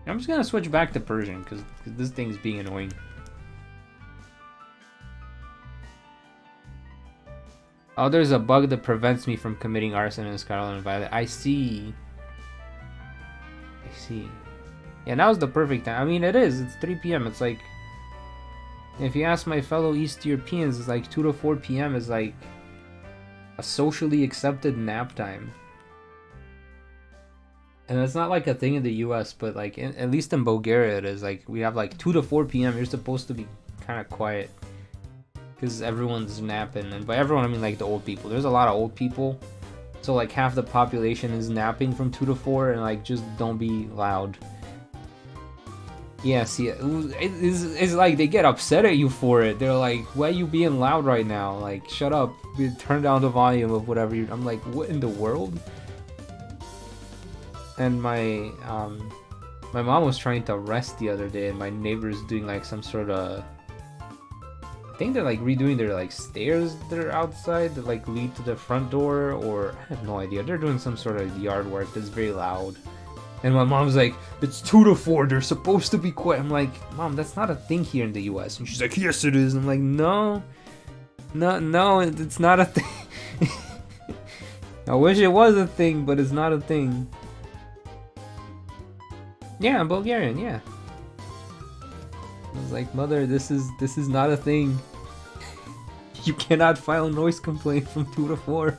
I'm just gonna switch back to Persian because this thing's being annoying. Oh, there's a bug that prevents me from committing arson in Scarlet and Violet. I see. Yeah, now's the perfect time. I mean, it is. It's 3 p.m. It's like... If you ask my fellow East Europeans, it's like 2 to 4 p.m. is like... a socially accepted nap time. And it's not like a thing in the US, but like, at least in Bulgaria it is. Like, we have like 2 to 4 p.m. You're supposed to be kind of quiet. Because everyone's napping, and by everyone I mean like the old people. There's a lot of old people, so like half the population is napping from 2 to 4, and like just don't be loud. Yeah, see, it's like they get upset at you for it. They're like, "Why are you being loud right now? Like, shut up! Turn down the volume of whatever you." I'm like, "What in the world?" And my mom was trying to rest the other day, and my neighbor's doing like some sort of. I think they're like redoing their like stairs that are outside that like lead to the front door, or I have no idea. They're doing some sort of yard work that's very loud. And my mom's like, it's 2 to 4, they're supposed to be quiet. I'm like, Mom, that's not a thing here in the US. And she's like, yes it is. I'm like, no, it's not a thing. I wish it was a thing, but it's not a thing. Yeah, I'm Bulgarian, yeah. I was like, Mother, this is not a thing. You cannot file noise complaint from 2 to 4.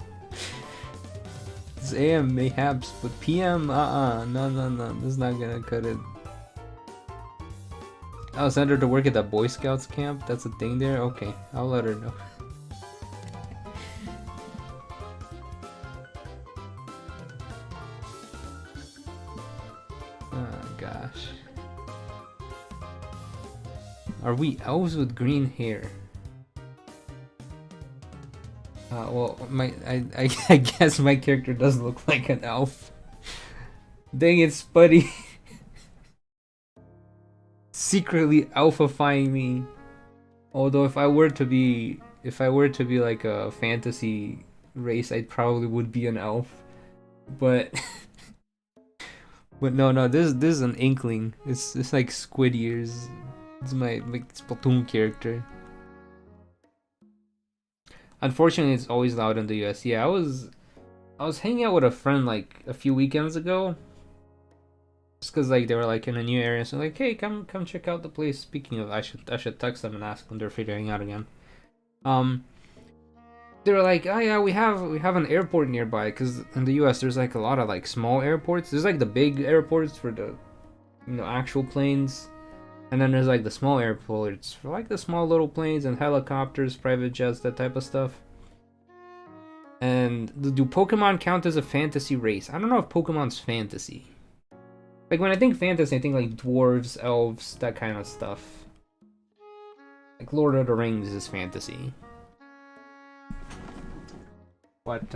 It's AM mayhaps, but PM, no, that's not gonna cut it. I'll send her to work at the Boy Scouts camp. That's a thing there? Okay, I'll let her know. Oh gosh. Are we elves with green hair? Well, I guess my character does look like an elf. Dang it, Spuddy. Secretly alphafying me. Although if I were to be like a fantasy race, I probably would be an elf. But but no, this is an inkling. It's like Squid Ears. It's my Splatoon character. Unfortunately, it's always loud in the US. Yeah, I was hanging out with a friend like a few weekends ago. Just cause like they were like in a new area, so like, hey, come check out the place. Speaking of, I should text them and ask them they're free to hang out again. They were like, oh yeah, we have an airport nearby, because in the US there's like a lot of like small airports. There's like the big airports for the actual planes, and then there's like the small airports for like the small little planes and helicopters, private jets, that type of stuff. And do Pokemon count as a fantasy race? I don't know if Pokemon's fantasy. Like when I think fantasy, I think like dwarves, elves, that kind of stuff. Like Lord of the Rings is fantasy. But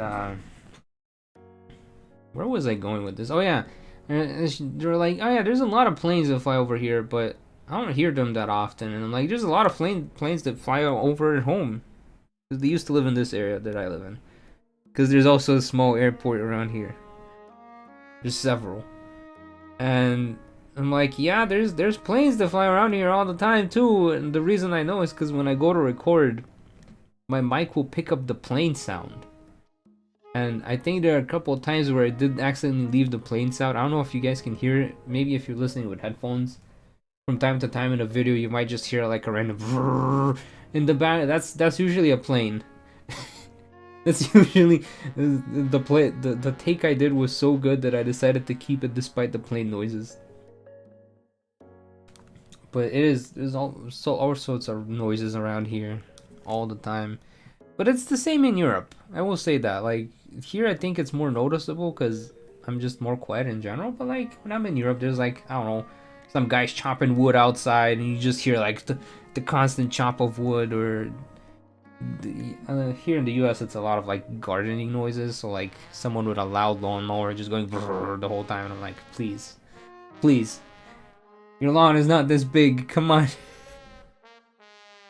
where was I going with this? Oh yeah, they're like, oh yeah, there's a lot of planes that fly over here, but I don't hear them that often. And I'm like, there's a lot of planes that fly over at home. They used to live in this area that I live in. Because there's also a small airport around here. There's several. And I'm like, yeah, there's planes that fly around here all the time too. And the reason I know is because when I go to record, my mic will pick up the plane sound. And I think there are a couple of times where I did accidentally leave the plane sound. I don't know if you guys can hear it. Maybe if you're listening with headphones. From time to time in a video, you might just hear like a random brrrr in the back. That's usually a plane. That's usually the take I did was so good that I decided to keep it despite the plane noises. But there's all sorts of noises around here all the time. But it's the same in Europe. I will say that. Like here, I think it's more noticeable because I'm just more quiet in general. But like when I'm in Europe, there's like, I don't know, some guys chopping wood outside, and you just hear like the constant chop of wood. Or here in the US, it's a lot of like gardening noises. So like someone with a loud lawnmower just going the whole time, and I'm like, please, your lawn is not this big. Come on.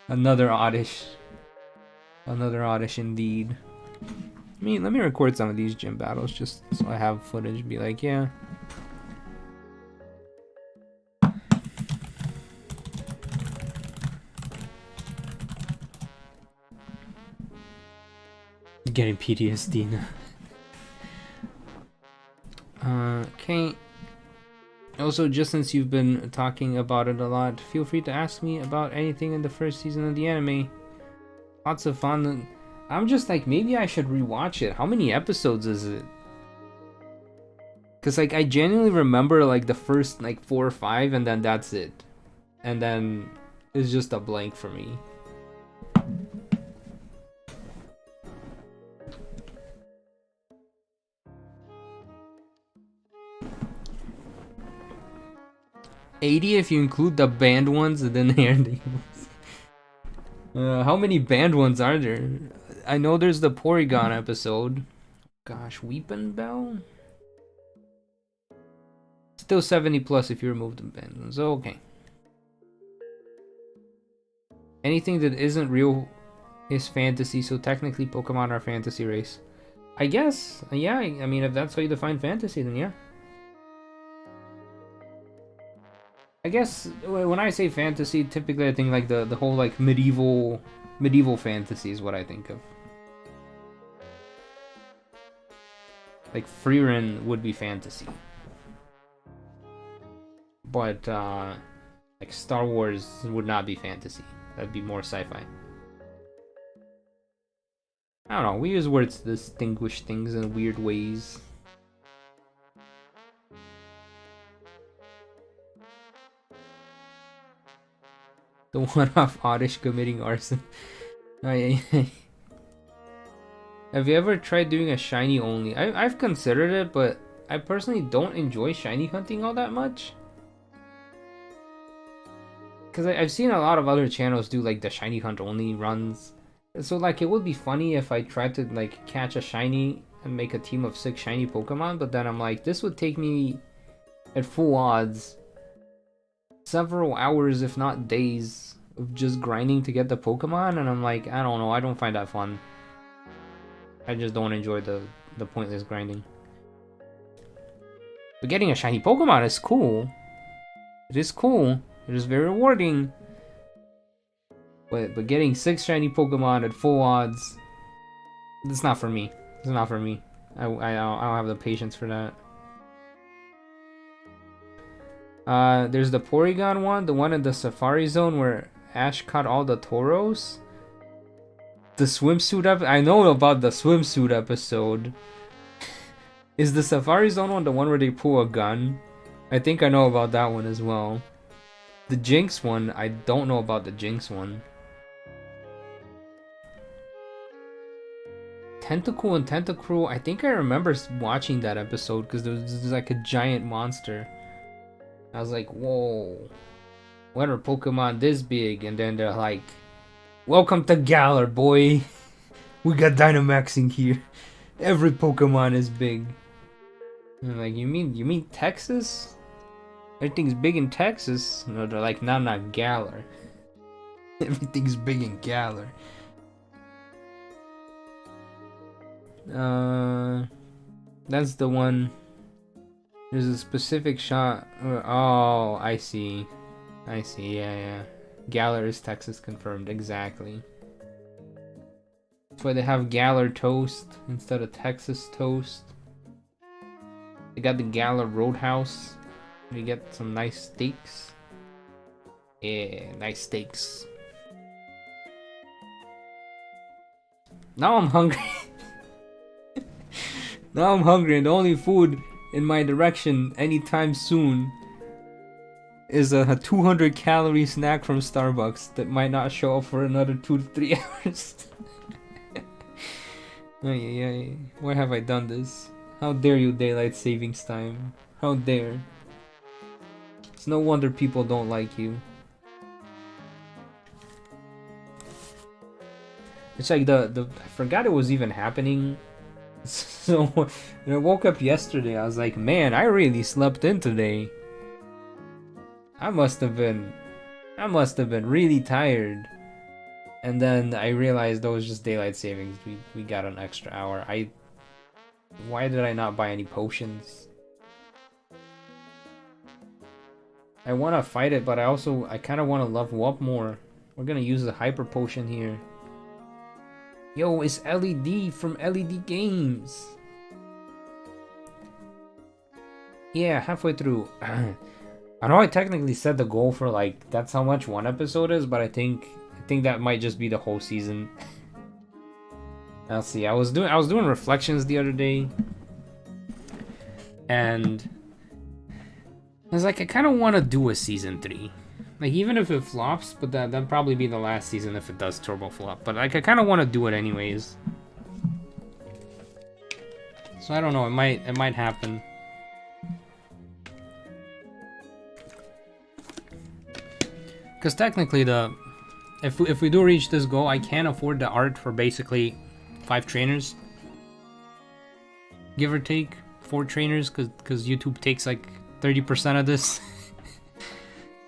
Another oddish indeed. Let me record some of these gym battles just so I have footage. Be like, yeah. Getting PTSD now. Okay. Also, just since you've been talking about it a lot, feel free to ask me about anything in the first season of the anime. Lots of fun. I'm just like, maybe I should rewatch it. How many episodes is it? Because like I genuinely remember like the first like 4 or 5, and then that's it. And then it's just a blank for me. $80 if you include the banned ones, and then the ending ones. How many banned ones are there? I know there's the Porygon episode. Gosh, Weepin' Bell? Still 70 plus if you remove the banned ones. Okay. Anything that isn't real is fantasy, so technically Pokemon are fantasy race. I guess, yeah, I mean, if that's how you define fantasy, then yeah. I guess when I say fantasy, typically I think like the whole like medieval fantasy is what I think of. Like Frieren would be fantasy, but like Star Wars would not be fantasy. That'd be more sci-fi. I don't know. We use words to distinguish things in weird ways. The one-off oddish committing arson. Have you ever tried doing a shiny only? I've considered it, but I personally don't enjoy shiny hunting all that much. Because I've seen a lot of other channels do like the shiny hunt only runs. So like it would be funny if I tried to like catch a shiny and make a team of 6 shiny Pokemon, but then I'm like, this would take me at full odds several hours if not days of just grinding to get the Pokemon, and I'm like, I don't know, I don't find that fun. I just don't enjoy the pointless grinding. But getting a shiny Pokemon is cool. It is cool. It is very rewarding. But getting 6 shiny Pokemon at full odds, it's not for me. It's not for me. I don't have the patience for that. There's the Porygon one, the one in the Safari Zone where Ash caught all the Tauros. The swimsuit I know about the swimsuit episode. Is the Safari Zone one the one where they pull a gun? I think I know about that one as well. The Jinx one, I don't know about the Jinx one. Tentacool and Tentacruel, I think I remember watching that episode because there was like a giant monster. I was like, whoa, when are Pokemon this big? And then they're like, welcome to Galar, boy. We got Dynamaxing here. Every Pokemon is big. And I'm like, you mean Texas? Everything's big in Texas? No, they're like, no, not Galar. Everything's big in Galar. That's the one. There's a specific shot. Oh, I see. Yeah. Galar is Texas confirmed. Exactly. That's why they have Galar toast instead of Texas toast. They got the Galar Roadhouse. You get some nice steaks. Yeah, nice steaks. Now I'm hungry. Now I'm hungry, and the only food in my direction anytime soon is a 200 calorie snack from Starbucks that might not show up for another 2 to 3 hours. Why have I done this? How dare you, daylight savings time? How dare? It's no wonder people don't like you. It's like I forgot it was even happening. So when I woke up yesterday, I was like, man, I really slept in today. I must have been really tired. And then I realized that was just daylight savings. We got an extra hour. Why did I not buy any potions? I want to fight it, but I kind of want to level up more. We're gonna use the hyper potion here. Yo, it's LED from LED Games. Yeah, halfway through. I know I technically set the goal for like that's how much one episode is, but I think that might just be the whole season. I'll see. I was doing reflections the other day, and I was like, I kind of want to do a season 3. Like, even if it flops, but that'd probably be the last season if it does turbo flop. But like, I kind of want to do it anyways. So I don't know. It might happen. Because technically, if we do reach this goal, I can afford the art for basically 5 trainers, give or take 4 trainers, because YouTube takes like 30% of this.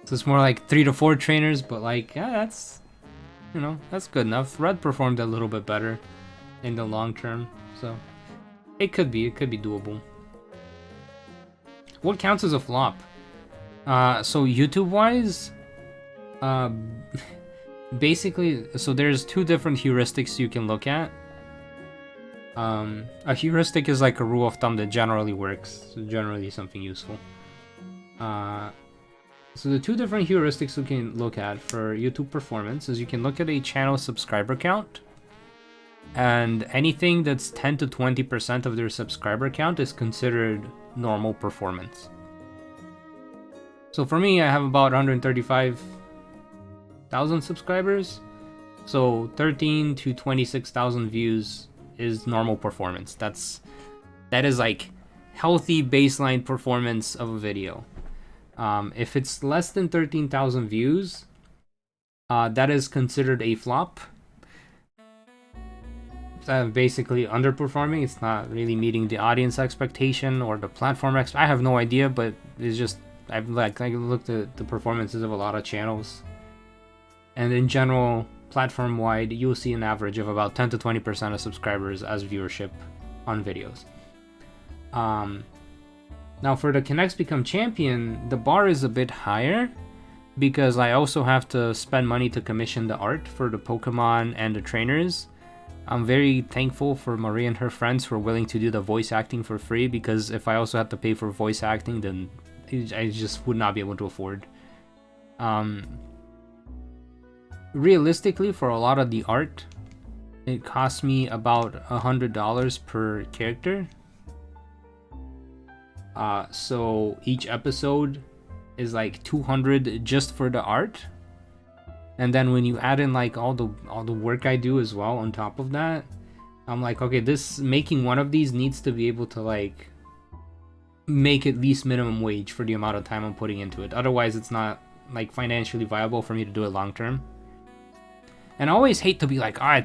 So it's more like 3 to 4 trainers, but like, yeah, that's, that's good enough. Red performed a little bit better in the long term, so it could be doable. What counts as a flop? So YouTube wise, basically, so there's 2 different heuristics you can look at. A heuristic is like a rule of thumb that generally works, so generally something useful. So the 2 different heuristics you can look at for YouTube performance is you can look at a channel subscriber count, and anything that's 10 to 20% of their subscriber count is considered normal performance. So for me, I have about 135 26,000 subscribers. So 13 to 26,000 views is normal performance. That is like healthy baseline performance of a video. If it's less than 13,000 views, that is considered a flop. Basically underperforming. It's not really meeting the audience expectation or the platform I have no idea, but it's just I looked at the performances of a lot of channels, and in general, platform wide, you'll see an average of about 10 to 20% of subscribers as viewership on videos. Now for the Connects Become Champion, the bar is a bit higher because I also have to spend money to commission the art for the Pokemon and the trainers. I'm very thankful for Marie and her friends who are willing to do the voice acting for free, because if I also had to pay for voice acting, then I just would not be able to afford. Realistically, for a lot of the art, it costs me about $100 per character. So each episode is like $200 just for the art. And then when you add in like all the work I do as well on top of that, I'm like, okay, making one of these needs to be able to like make at least minimum wage for the amount of time I'm putting into it. Otherwise, it's not like financially viable for me to do it long term. And I always hate to be like, I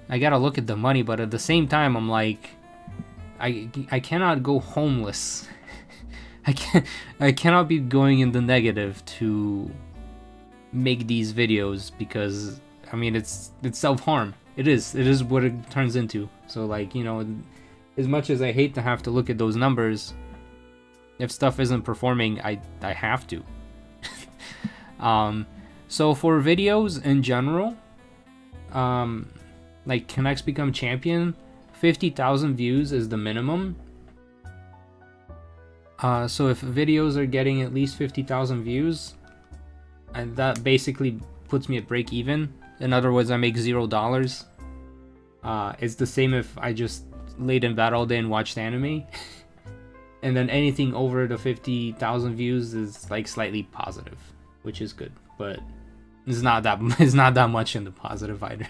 gotta look at the money, but at the same time, I'm like, I cannot go homeless. I cannot be going in the negative to make these videos, because I mean it's self-harm. It is what it turns into. So like, you know, as much as I hate to have to look at those numbers, if stuff isn't performing, I have to. So for videos in general, like Connects Become Champion, 50,000 views is the minimum. So if videos are getting at least 50,000 views, and that basically puts me at break even. In other words, I make $0. It's the same if I just laid in bed all day and watched anime. And then anything over the 50,000 views is like slightly positive, which is good, but it's not that much in the positive either.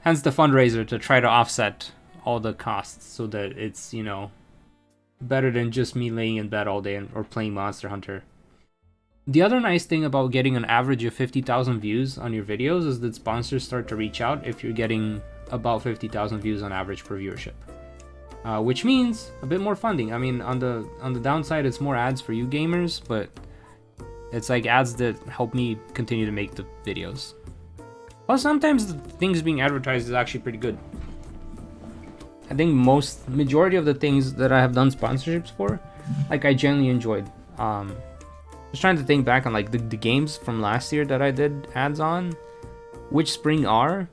Hence the fundraiser, to try to offset all the costs so that it's, you know, better than just me laying in bed all day or playing Monster Hunter. The other nice thing about getting an average of 50,000 views on your videos is that sponsors start to reach out if you're getting about 50,000 views on average per viewership, which means a bit more funding. I mean, on the downside, it's more ads for you gamers, but it's like ads that help me continue to make the videos. Well, sometimes the things being advertised is actually pretty good. I think majority of the things that I have done sponsorships for, like, I genuinely enjoyed. Just trying to think back on like the games from last year that I did ads on. Which Spring are?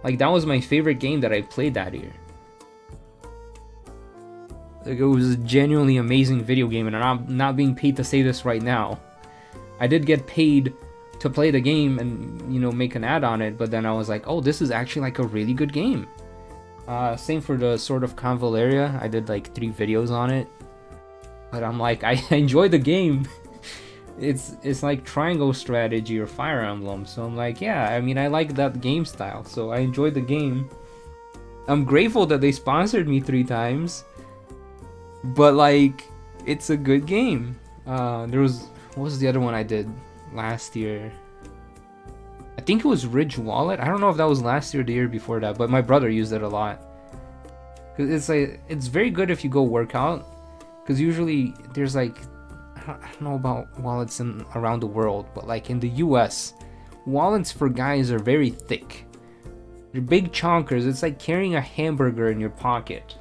Like, that was my favorite game that I played that year. Like, it was a genuinely amazing video game, and I'm not being paid to say this right now. I did get paid to play the game and, you know, make an ad on it, but then I was like, oh, this is actually like a really good game. Same for the Sword of Convaleria. I did like 3 videos on it, but I'm like, I enjoy the game. It's like triangle strategy or Fire Emblem, so I'm like, yeah, I mean, I like that game style, so I enjoyed the game. I'm grateful that they sponsored me 3 times, but like, it's a good game. What was the other one I did last year? I think it was Ridge Wallet. I don't know if that was last year or the year before that, but my brother used it a lot. Cause it's very good if you go work out, because usually there's like, I don't know about wallets around the world, but like in the US, wallets for guys are very thick. They're big chonkers. It's like carrying a hamburger in your pocket.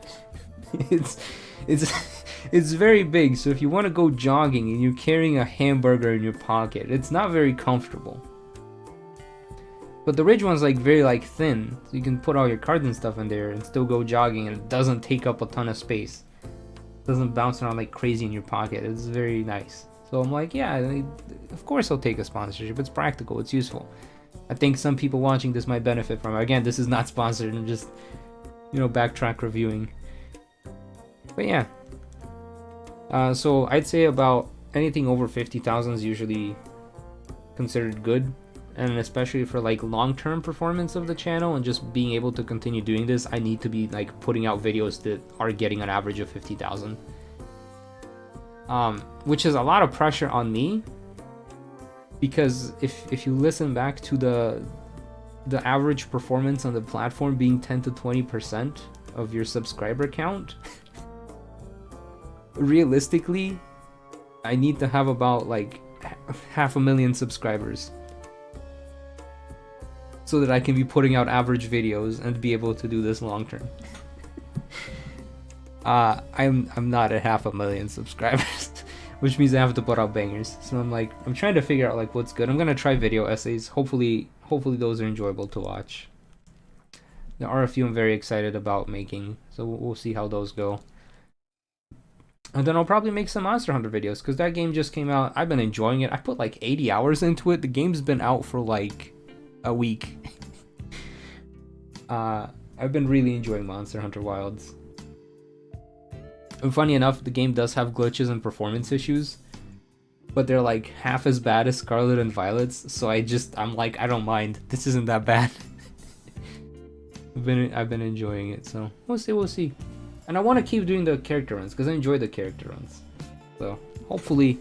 It's very big. So if you want to go jogging and you're carrying a hamburger in your pocket, it's not very comfortable. But the Ridge one's like very like thin, so you can put all your cards and stuff in there and still go jogging, and it doesn't take up a ton of space. It doesn't bounce around like crazy in your pocket. It's very nice. So I'm like, yeah, of course I'll take a sponsorship. It's practical. It's useful. I think some people watching this might benefit from it. Again, this is not sponsored. I'm just, you know, backtrack reviewing. But yeah. So I'd say about anything over 50,000 is usually considered good, and especially for like long-term performance of the channel and just being able to continue doing this, I need to be like putting out videos that are getting an average of 50,000. Which is a lot of pressure on me, because if you listen back to the average performance on the platform being 10 to 20% of your subscriber count, realistically, I need to have about like 500,000 subscribers so that I can be putting out average videos and be able to do this long term. I'm not at 500,000 subscribers, which means I have to put out bangers. So I'm trying to figure out like what's good. I'm gonna try video essays. Hopefully those are enjoyable to watch. There are a few I'm very excited about making, so we'll see how those go. And then I'll probably make some Monster Hunter videos, because that game just came out. I've been enjoying it. I put like 80 hours into it. The game's been out for like a week. I've been really enjoying Monster Hunter Wilds. And funny enough, the game does have glitches and performance issues, but they're like half as bad as Scarlet and Violet's, so I'm like, I don't mind. This isn't that bad. I've been enjoying it, so we'll see. And I want to keep doing the character runs, because I enjoy the character runs. So hopefully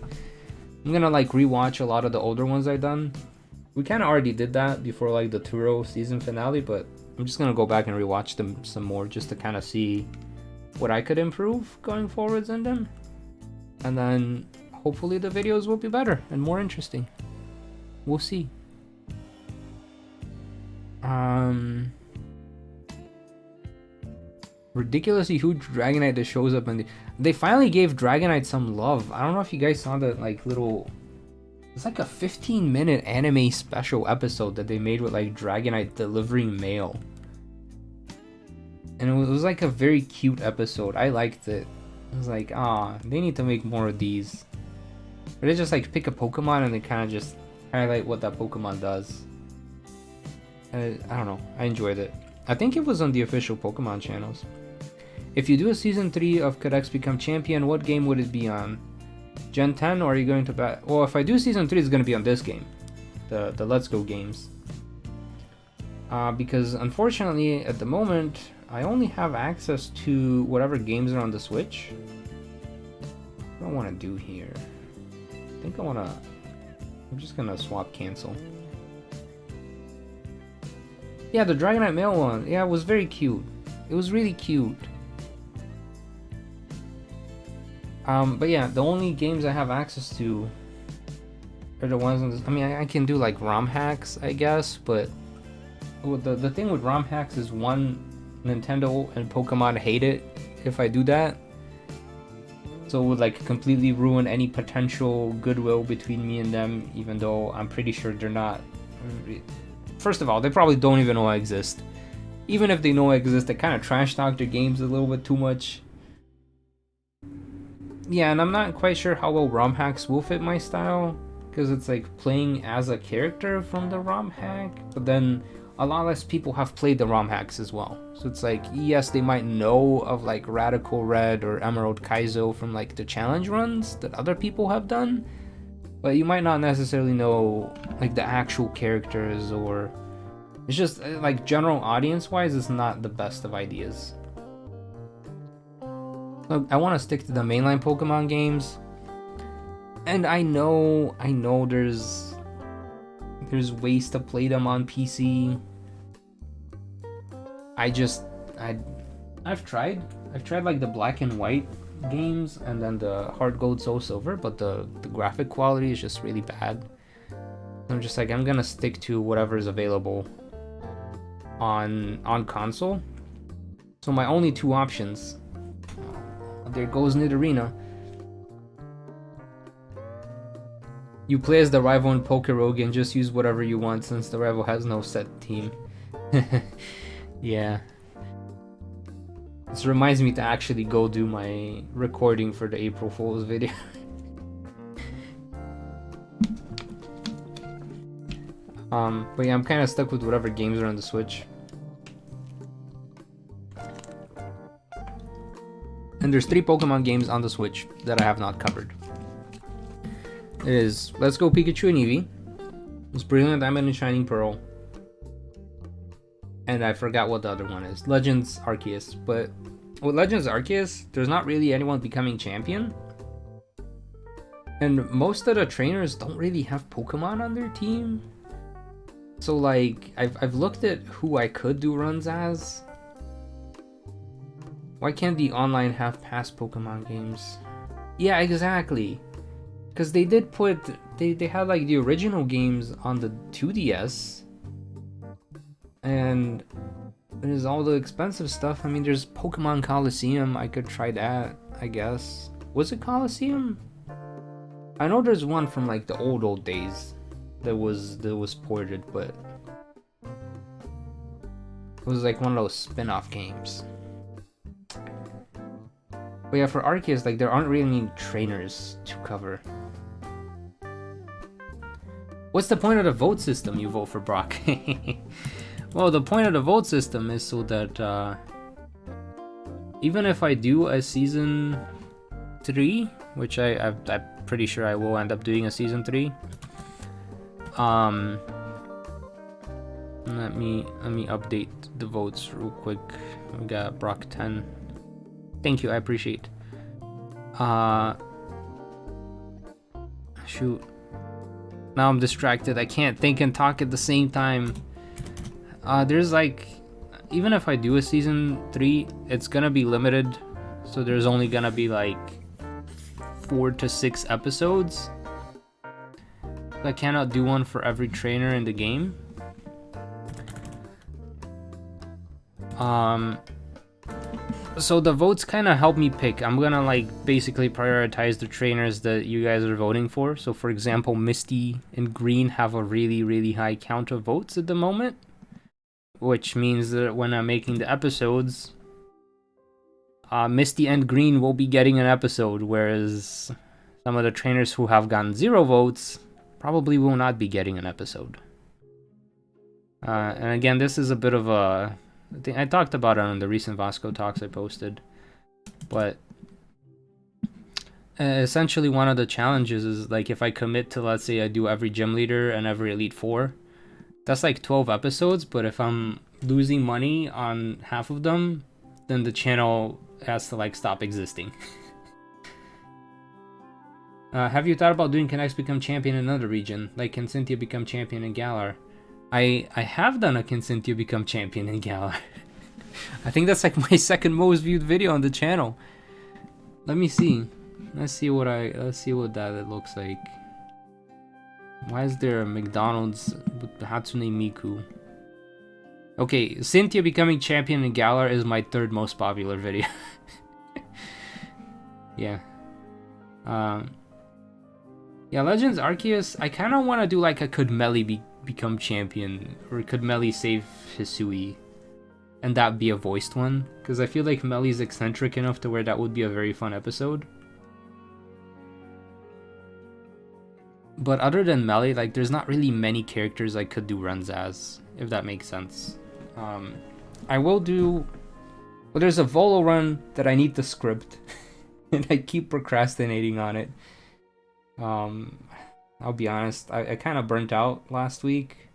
I'm gonna like rewatch a lot of the older ones I've done. We kind of already did that before like the Turo season finale, but I'm just gonna go back and rewatch them some more just to kind of see what I could improve going forwards in them. And then hopefully the videos will be better and more interesting. We'll see. Ridiculously huge Dragonite that shows up, and they finally gave Dragonite some love. I don't know if you guys saw that like little, it's like a 15-minute anime special episode that they made with like Dragonite delivering mail. And it was like a very cute episode. I liked it. I was like, they need to make more of these. But they just like pick a Pokemon and they kind of just highlight what that Pokemon does. I don't know. I enjoyed it. I think it was on the official Pokemon channels. If you do a Season 3 of Cadex Become Champion, what game would it be on? Gen 10, or are you going to bat? Well, if I do Season 3, it's going to be on this game. The Let's Go games. Because unfortunately, at the moment, I only have access to whatever games are on the Switch. What do I want to do here? I think I'm just going to swap cancel. Yeah, the Dragonite Mail one. Yeah, it was very cute. It was really cute. But yeah, the only games I have access to are the ones on this. I mean, I can do like ROM hacks, I guess, but the thing with ROM hacks is, one, Nintendo and Pokemon hate it if I do that. So it would like completely ruin any potential goodwill between me and them, even though I'm pretty sure they're not. First of all, they probably don't even know I exist. Even if they know I exist, they kind of trash talk their games a little bit too much. Yeah, and I'm not quite sure how well ROM hacks will fit my style, because it's like playing as a character from the ROM hack, but then a lot less people have played the ROM hacks as well. So it's like, yes, they might know of like Radical Red or Emerald Kaizo from like the challenge runs that other people have done, but you might not necessarily know like the actual characters, or it's just like general audience wise, it's not the best of ideas. Look, I want to stick to the mainline Pokemon games, and I know there's ways to play them on PC. I've tried like the Black and White games and then the Heart Gold Soul Silver, but the graphic quality is just really bad. I'm just like, I'm gonna stick to whatever is available on console. So my only two options. There goes Nidorina. You play as the rival in Pokerogue and just use whatever you want since the rival has no set team. Yeah. This reminds me to actually go do my recording for the April Fool's video. But yeah, I'm kind of stuck with whatever games are on the Switch. And there's 3 Pokemon games on the Switch that I have not covered. It is Let's Go Pikachu and Eevee. It's Brilliant Diamond and Shining Pearl. And I forgot what the other one is. Legends Arceus. But with Legends Arceus, there's not really anyone becoming champion. And most of the trainers don't really have Pokemon on their team. So like, I've looked at who I could do runs as. Why can't the online have past Pokemon games? Yeah, exactly. Because they did put, they had like the original games on the 2DS. And there's all the expensive stuff. I mean, there's Pokemon Coliseum. I could try that, I guess. Was it Coliseum? I know there's one from like the old days that was ported, but it was like one of those spin-off games. But yeah, for Arceus, like there aren't really any trainers to cover. What's the point of the vote system? You vote for Brock. Well, the point of the vote system is so that even if I do a season 3, which I'm pretty sure I will end up doing a season 3. Let me update the votes real quick. We got Brock 10. Thank you, I appreciate. Shoot. Now I'm distracted. I can't think and talk at the same time. There's like, even if I do a season 3, it's gonna be limited. So there's only gonna be like 4 to 6 episodes. I cannot do one for every trainer in the game. So the votes kind of help me pick. I'm gonna like basically prioritize the trainers that you guys are voting for. So for example, Misty and Green have a really high count of votes at the moment, which means that when I'm making the episodes, Misty and Green will be getting an episode, whereas some of the trainers who have gotten 0 votes probably will not be getting an episode. And again, this is a bit of a thing. I talked about it on the recent Vasko talks I posted, but essentially one of the challenges is like if I commit to, let's say I do every gym leader and every Elite Four, that's like 12 episodes, but if I'm losing money on half of them, then the channel has to like stop existing. Have you thought about doing Can X become champion in another region? Like can Cynthia become champion in Galar? I have done a Can Cynthia become champion in Galar. I think that's like my second most viewed video on the channel. Let me see. Let's see what that looks like. Why is there a McDonald's with Hatsune Miku? Okay, Cynthia becoming champion in Galar is my 3rd most popular video. Yeah. Yeah, Legends Arceus, I kind of want to do like a could Melly become champion, or could Melly save Hisui, and that be a voiced one, because I feel like Melly's eccentric enough to where that would be a very fun episode. But other than Melly, like there's not really many characters I could do runs as, if that makes sense. I will do, well, there's a Volo run that I need to script and I keep procrastinating on it. I'll be honest, I kind of burnt out last week,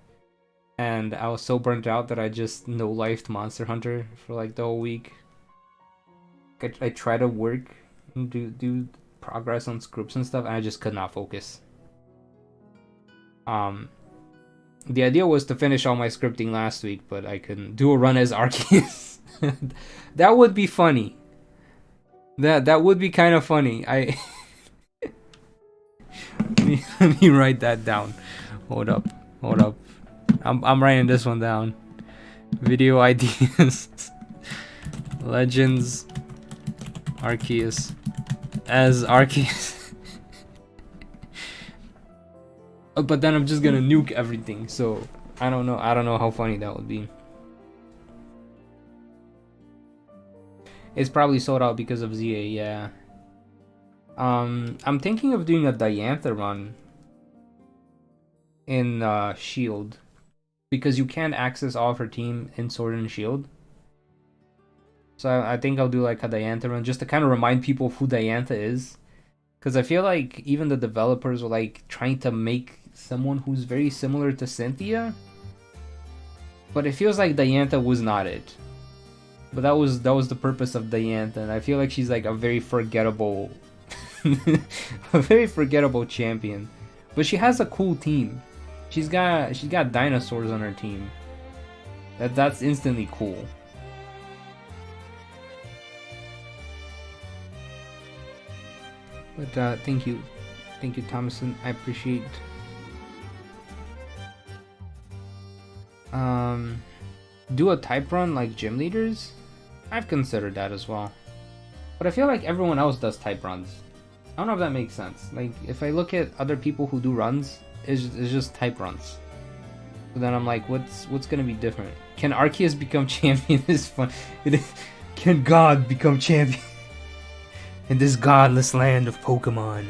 and I was so burnt out that I just no-lifed Monster Hunter for like the whole week. I try to work and do progress on scripts and stuff, and I just could not focus. The idea was to finish all my scripting last week, but I couldn't do a run as Arceus. That would be funny. That would be kind of funny. Let me write that down. Hold up. I'm writing this one down. Video ideas. Legends Arceus as Arceus. But then I'm just gonna nuke everything, so I don't know how funny that would be. It's probably sold out because of ZA, yeah. I'm thinking of doing a Diantha run in Shield, because you can't access all of her team in Sword and Shield. So I think I'll do like a Diantha run just to kind of remind people of who Diantha is, Because I feel like even the developers were like trying to make someone who's very similar to Cynthia, but it feels like Diantha was not it. But that was the purpose of Diantha, and I feel like she's like a very forgettable, a very forgettable champion. But she has a cool team. She's got dinosaurs on her team. That's instantly cool. But thank you, Thomason. I appreciate. Do a type run like gym leaders. I've considered that as well, but I feel like everyone else does type runs. I don't know if that makes sense. Like if I look at other people who do runs, it's just type runs. So then I'm like, what's gonna be different? Can Arceus become champion? This is fun. Can God become champion in this godless land of Pokemon?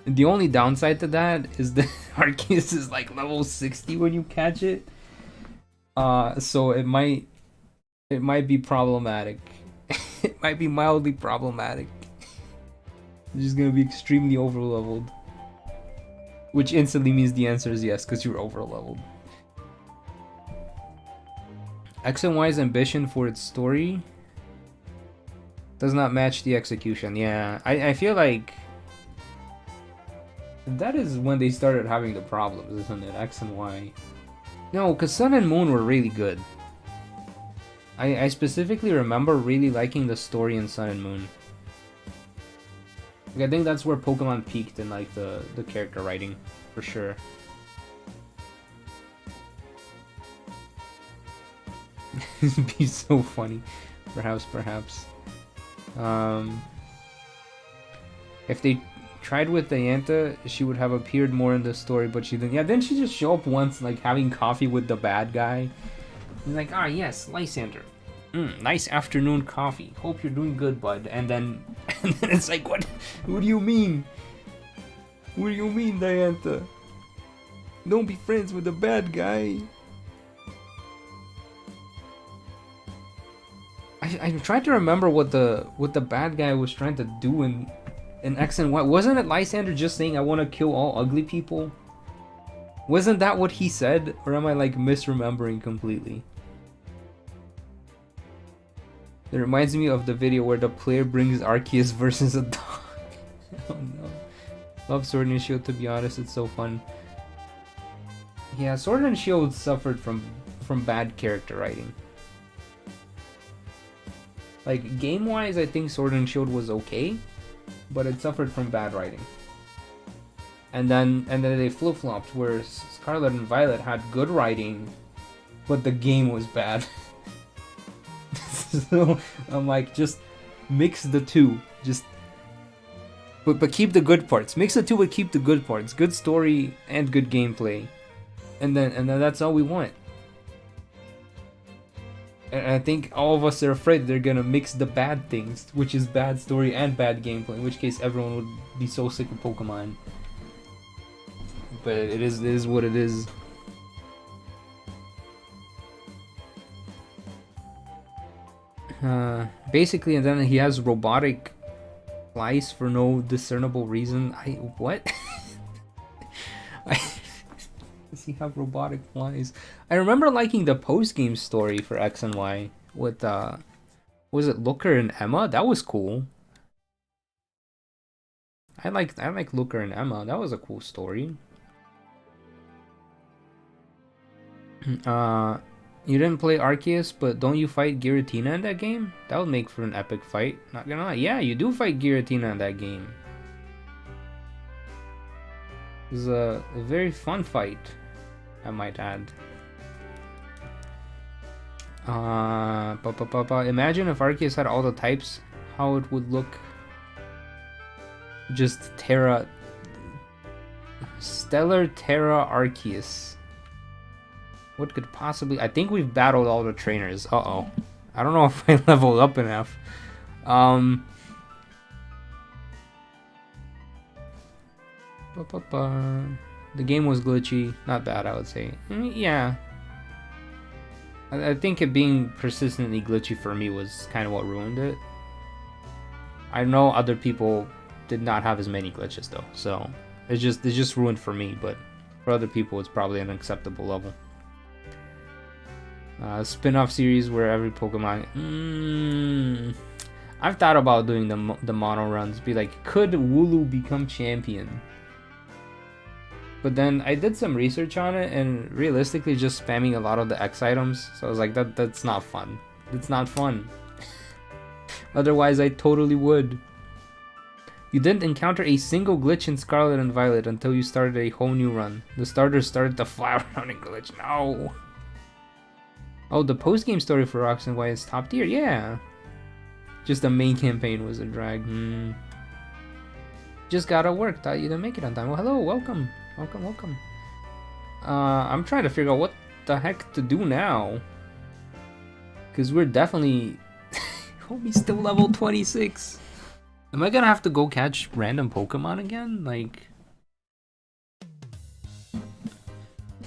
The only downside to that is that Arceus is like level 60 when you catch it. So it might be problematic. It might be mildly problematic. It's just gonna be extremely overleveled. Which instantly means the answer is yes, because you're overleveled. X and Y's ambition for its story does not match the execution. Yeah, I feel like that is when they started having the problems, isn't it? X and Y. No, because Sun and Moon were really good. I specifically remember really liking the story in Sun and Moon. Like, I think that's where Pokemon peaked in like the character writing, for sure. It'd be so funny. Perhaps. If they tried with Diantha, she would have appeared more in the story, but she didn't. Yeah, didn't she just show up once, like having coffee with the bad guy? And like, ah, yes, Lysander. Nice afternoon coffee. Hope you're doing good, bud. And then it's like, what do you mean? What do you mean, Diantha? Don't be friends with the bad guy. I'm trying to remember what the bad guy was trying to do in X and Y. Wasn't it Lysander just saying, I want to kill all ugly people? Wasn't that what he said? Or am I like misremembering completely? It reminds me of the video where the player brings Arceus versus a dog. Oh no. Love Sword and Shield, to be honest, it's so fun. Yeah, Sword and Shield suffered from bad character writing. Like, game-wise, I think Sword and Shield was okay, but it suffered from bad writing. And then they flip-flopped, where Scarlet and Violet had good writing, but the game was bad. So I'm like, just mix the two. But keep the good parts. Mix the two, but keep the good parts. Good story and good gameplay, and then that's all we want. And I think all of us are afraid they're gonna mix the bad things, which is bad story and bad gameplay, in which case everyone would be so sick of Pokemon. But it is what it is. Basically, and then he has robotic flies for no discernible reason. What? Does he have robotic flies? I remember liking the post-game story for X and Y with was it Looker and Emma? That was cool. I like Looker and Emma. That was a cool story. You didn't play Arceus, but don't you fight Giratina in that game? That would make for an epic fight. Not gonna lie. Yeah, you do fight Giratina in that game. It was a very fun fight, I might add. Imagine if Arceus had all the types, how it would look. Just Stellar Terra Arceus. What could possibly... I think we've battled all the trainers. Uh-oh. I don't know if I leveled up enough. The game was glitchy. Not bad, I would say. Yeah. I think it being persistently glitchy for me was kind of what ruined it. I know other people did not have as many glitches though, so it's just ruined for me, but for other people it's probably an acceptable level. Spin-off series where every Pokemon... I've thought about doing the mono runs. Be like, could Wooloo become champion? But then I did some research on it, and realistically just spamming a lot of the X items. So I was like, that's not fun. It's not fun. Otherwise, I totally would. You didn't encounter a single glitch in Scarlet and Violet until you started a whole new run. The starters started to fly around and glitch. No! Oh, the post-game story for Rox and Y is top tier? Yeah! Just the main campaign was a drag. Just got to work. Thought you didn't make it on time. Well, hello, welcome. Welcome. I'm trying to figure out what the heck to do now. Because we're definitely... Homie's still level 26. Am I gonna have to go catch random Pokemon again? Like...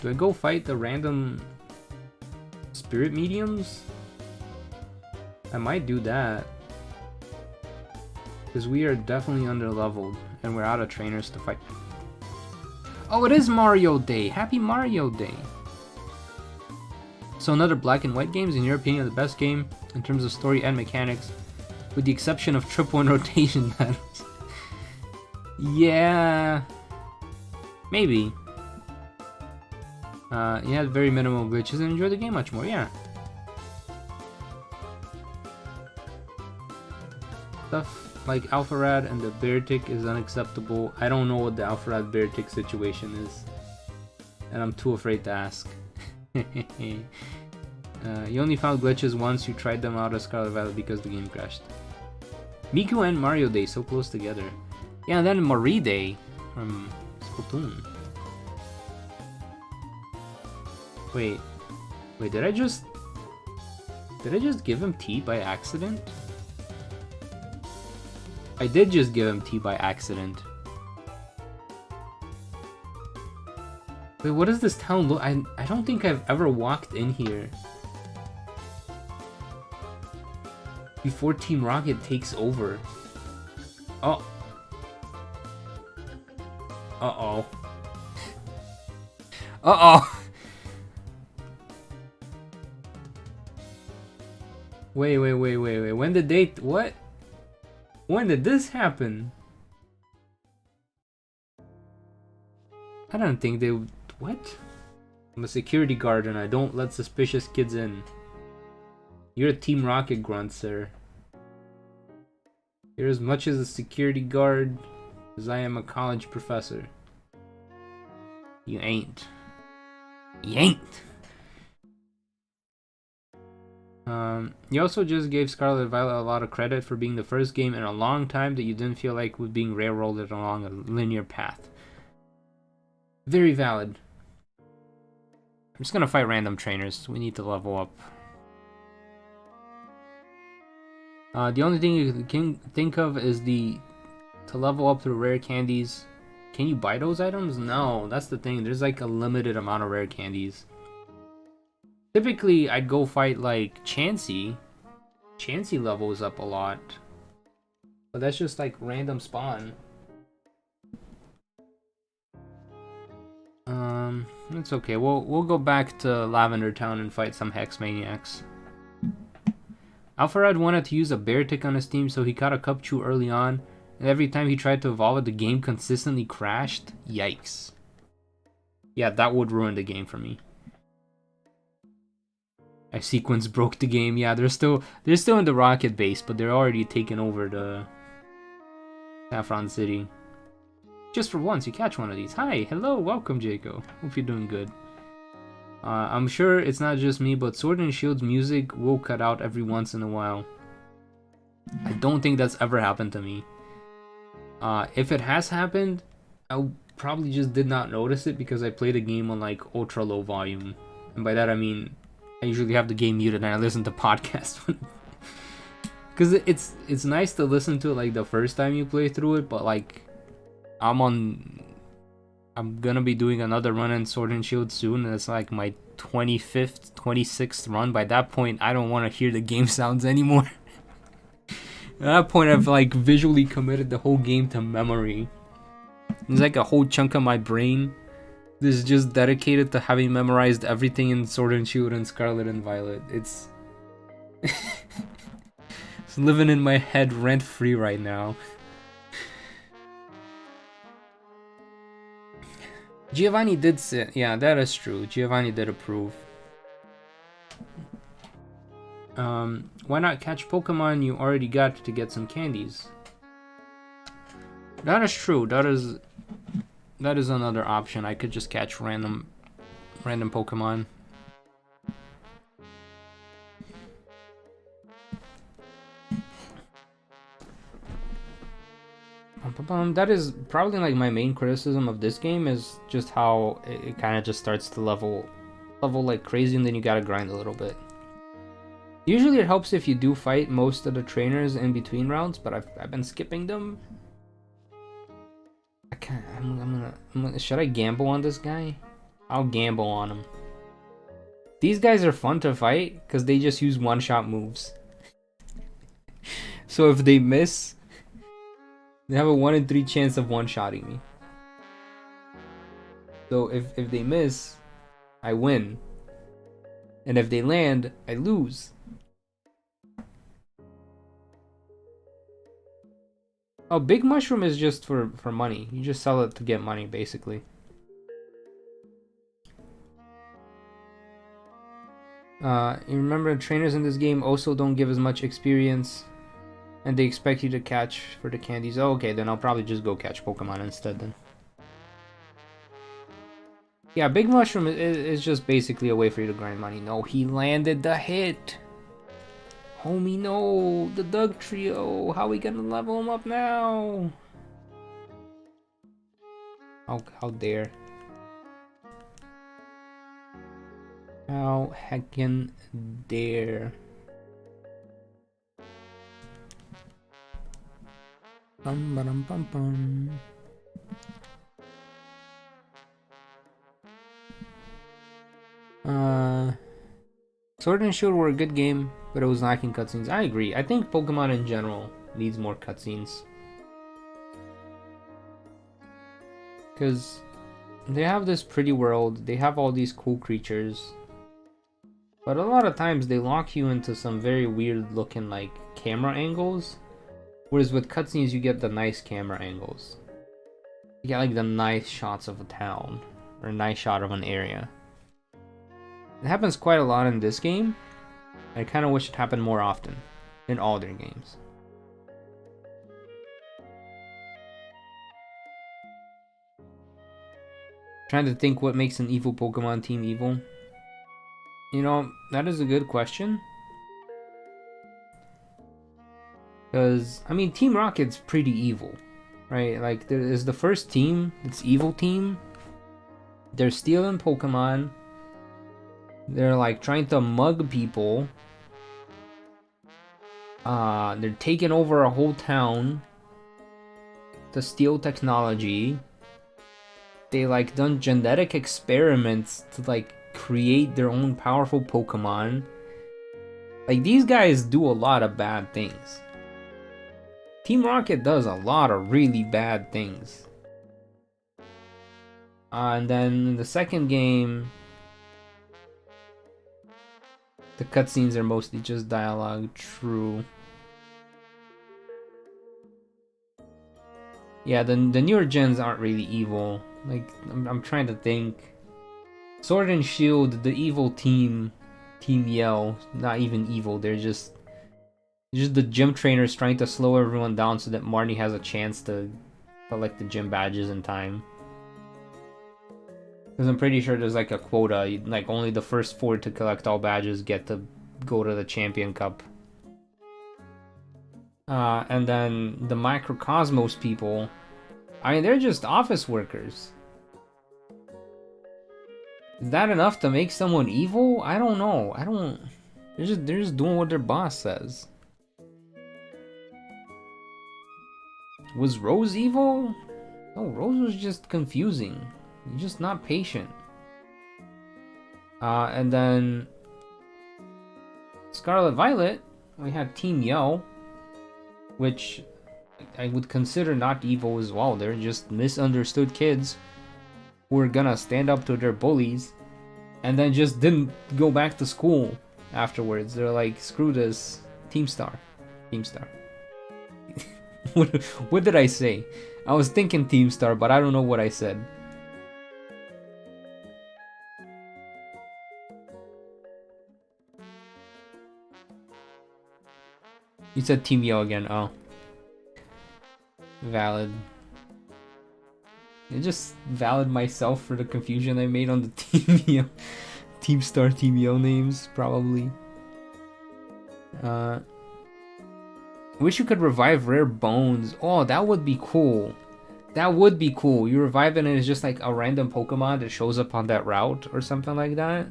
Do I go fight the random... Spirit mediums? I might do that. Because we are definitely under-leveled. And we're out of trainers to fight. Oh, it is Mario Day! Happy Mario Day! So another black and white games, in your opinion, the best game in terms of story and mechanics, with the exception of triple and rotation battles. Yeah... Maybe. You had very minimal glitches and enjoyed the game much more, yeah. Stuff like Alpharad and the Beartic is unacceptable. I don't know what the Alpharad Beartic situation is. And I'm too afraid to ask. You only found glitches once you tried them out of Scarlet Valley because the game crashed. Miku and Mario Day so close together. Yeah, and then Marie Day from Splatoon. Wait, did I just give him tea by accident? I did just give him tea by accident. Wait, what does this town look? I don't think I've ever walked in here before Team Rocket takes over. Oh. Uh-oh. Uh-oh. Wait. When did they... What? When did this happen? I don't think they would... What? I'm a security guard and I don't let suspicious kids in. You're a Team Rocket grunt, sir. You're as much as a security guard as I am a college professor. You ain't. You ain't! You also just gave Scarlet and Violet a lot of credit for being the first game in a long time that you didn't feel like was being railroaded along a linear path. Very valid. I'm just gonna fight random trainers. We need to level up. The only thing you can think of is to level up through rare candies. Can you buy those items? No, that's the thing. There's like a limited amount of rare candies. Typically, I'd go fight like Chansey. Chansey levels up a lot. But that's just like random spawn. It's okay. We'll go back to Lavender Town and fight some Hex Maniacs. Alpharad wanted to use a Beartic on his team, so he caught a Cupchew early on, and every time he tried to evolve it, the game consistently crashed. Yikes. Yeah, that would ruin the game for me. I sequence broke the game. Yeah, they're still in the Rocket base, but they're already taken over the Saffron City. Just for once, you catch one of these. Hi, hello, welcome, Jaco. Hope you're doing good. I'm sure it's not just me, but Sword and Shield's music will cut out every once in a while. I don't think that's ever happened to me. If it has happened, I probably just did not notice it because I play the game on like ultra low volume. And by that I mean, I usually have the game muted and I listen to podcasts. Because it's nice to listen to it like the first time you play through it, but like I'm gonna be doing another run in Sword and Shield soon, and it's like my 25th, 26th run. By that point, I don't want to hear the game sounds anymore. At that point, I've like visually committed the whole game to memory. There's like a whole chunk of my brain that's just dedicated to having memorized everything in Sword and Shield and Scarlet and Violet. It's it's living in my head rent free right now. Giovanni did say, yeah, that is true. Giovanni did approve. Why not catch Pokemon you already got to get some candies? That is true. That is another option. I could just catch random Pokemon. That is probably like my main criticism of this game, is just how it kind of just starts to level like crazy, and then you gotta grind a little bit. Usually it helps if you do fight most of the trainers in between rounds, but I've been skipping them. I can't. I'm gonna. Should I gamble on this guy? I'll gamble on him. These guys are fun to fight because they just use one-shot moves. So if they miss, they have a 1 in 3 chance of one-shotting me. So if they miss, I win. And if they land, I lose. Oh, Big Mushroom is just for money. You just sell it to get money, basically. You remember trainers in this game also don't give as much experience, and they expect you to catch for the candies. Oh, okay, then I'll probably just go catch Pokemon instead then. Yeah, Big Mushroom is just basically a way for you to grind money. No, he landed the hit. Homie, no, the Doug Trio. How are we gonna level him up now? How dare. How heckin' dare. Bum bum bum bum. Sword and Shield were a good game, but it was lacking cutscenes. I agree. I think Pokemon in general needs more cutscenes. Because they have this pretty world, they have all these cool creatures, but a lot of times they lock you into some very weird looking like camera angles. Whereas with cutscenes you get the nice camera angles. You get like the nice shots of a town, or a nice shot of an area. It happens quite a lot in this game. I kind of wish it happened more often in all their games. Trying to think what makes an evil Pokemon team evil. You know, that is a good question. Because, I mean, Team Rocket's pretty evil, right? Like, there is the first team, it's evil team. They're stealing Pokemon. They're like trying to mug people. They're taking over a whole town to steal technology. They like done genetic experiments to like create their own powerful Pokemon. Like, these guys do a lot of bad things. Team Rocket does a lot of really bad things. And then in the second game, the cutscenes are mostly just dialogue. True. Yeah, the newer gens aren't really evil. Like, I'm trying to think. Sword and Shield, the evil team, Team Yell, not even evil. They're just the gym trainers trying to slow everyone down so that Marnie has a chance to collect the gym badges in time. Because I'm pretty sure there's like a quota, like only the first 4 to collect all badges get to go to the Champion Cup. And then the Microcosmos people, I mean, they're just office workers. Is that enough to make someone evil? I don't know. They're just doing what their boss says. Was Rose evil? No, Rose was just confusing. You're just not patient. And then Scarlet Violet, we had Team Yell, which I would consider not evil as well. They're just misunderstood kids who are gonna stand up to their bullies and then just didn't go back to school afterwards. They're like, screw this, Team Star. Team Star. What did I say? I was thinking Team Star, but I don't know what I said. You said Team Yo again. Oh. Valid. I just valid myself for the confusion I made on the Team Yo. Team Star, Team Yo names, probably. Wish you could revive rare bones. Oh, that would be cool. That would be cool. You revive it and it's just like a random Pokemon that shows up on that route or something like that.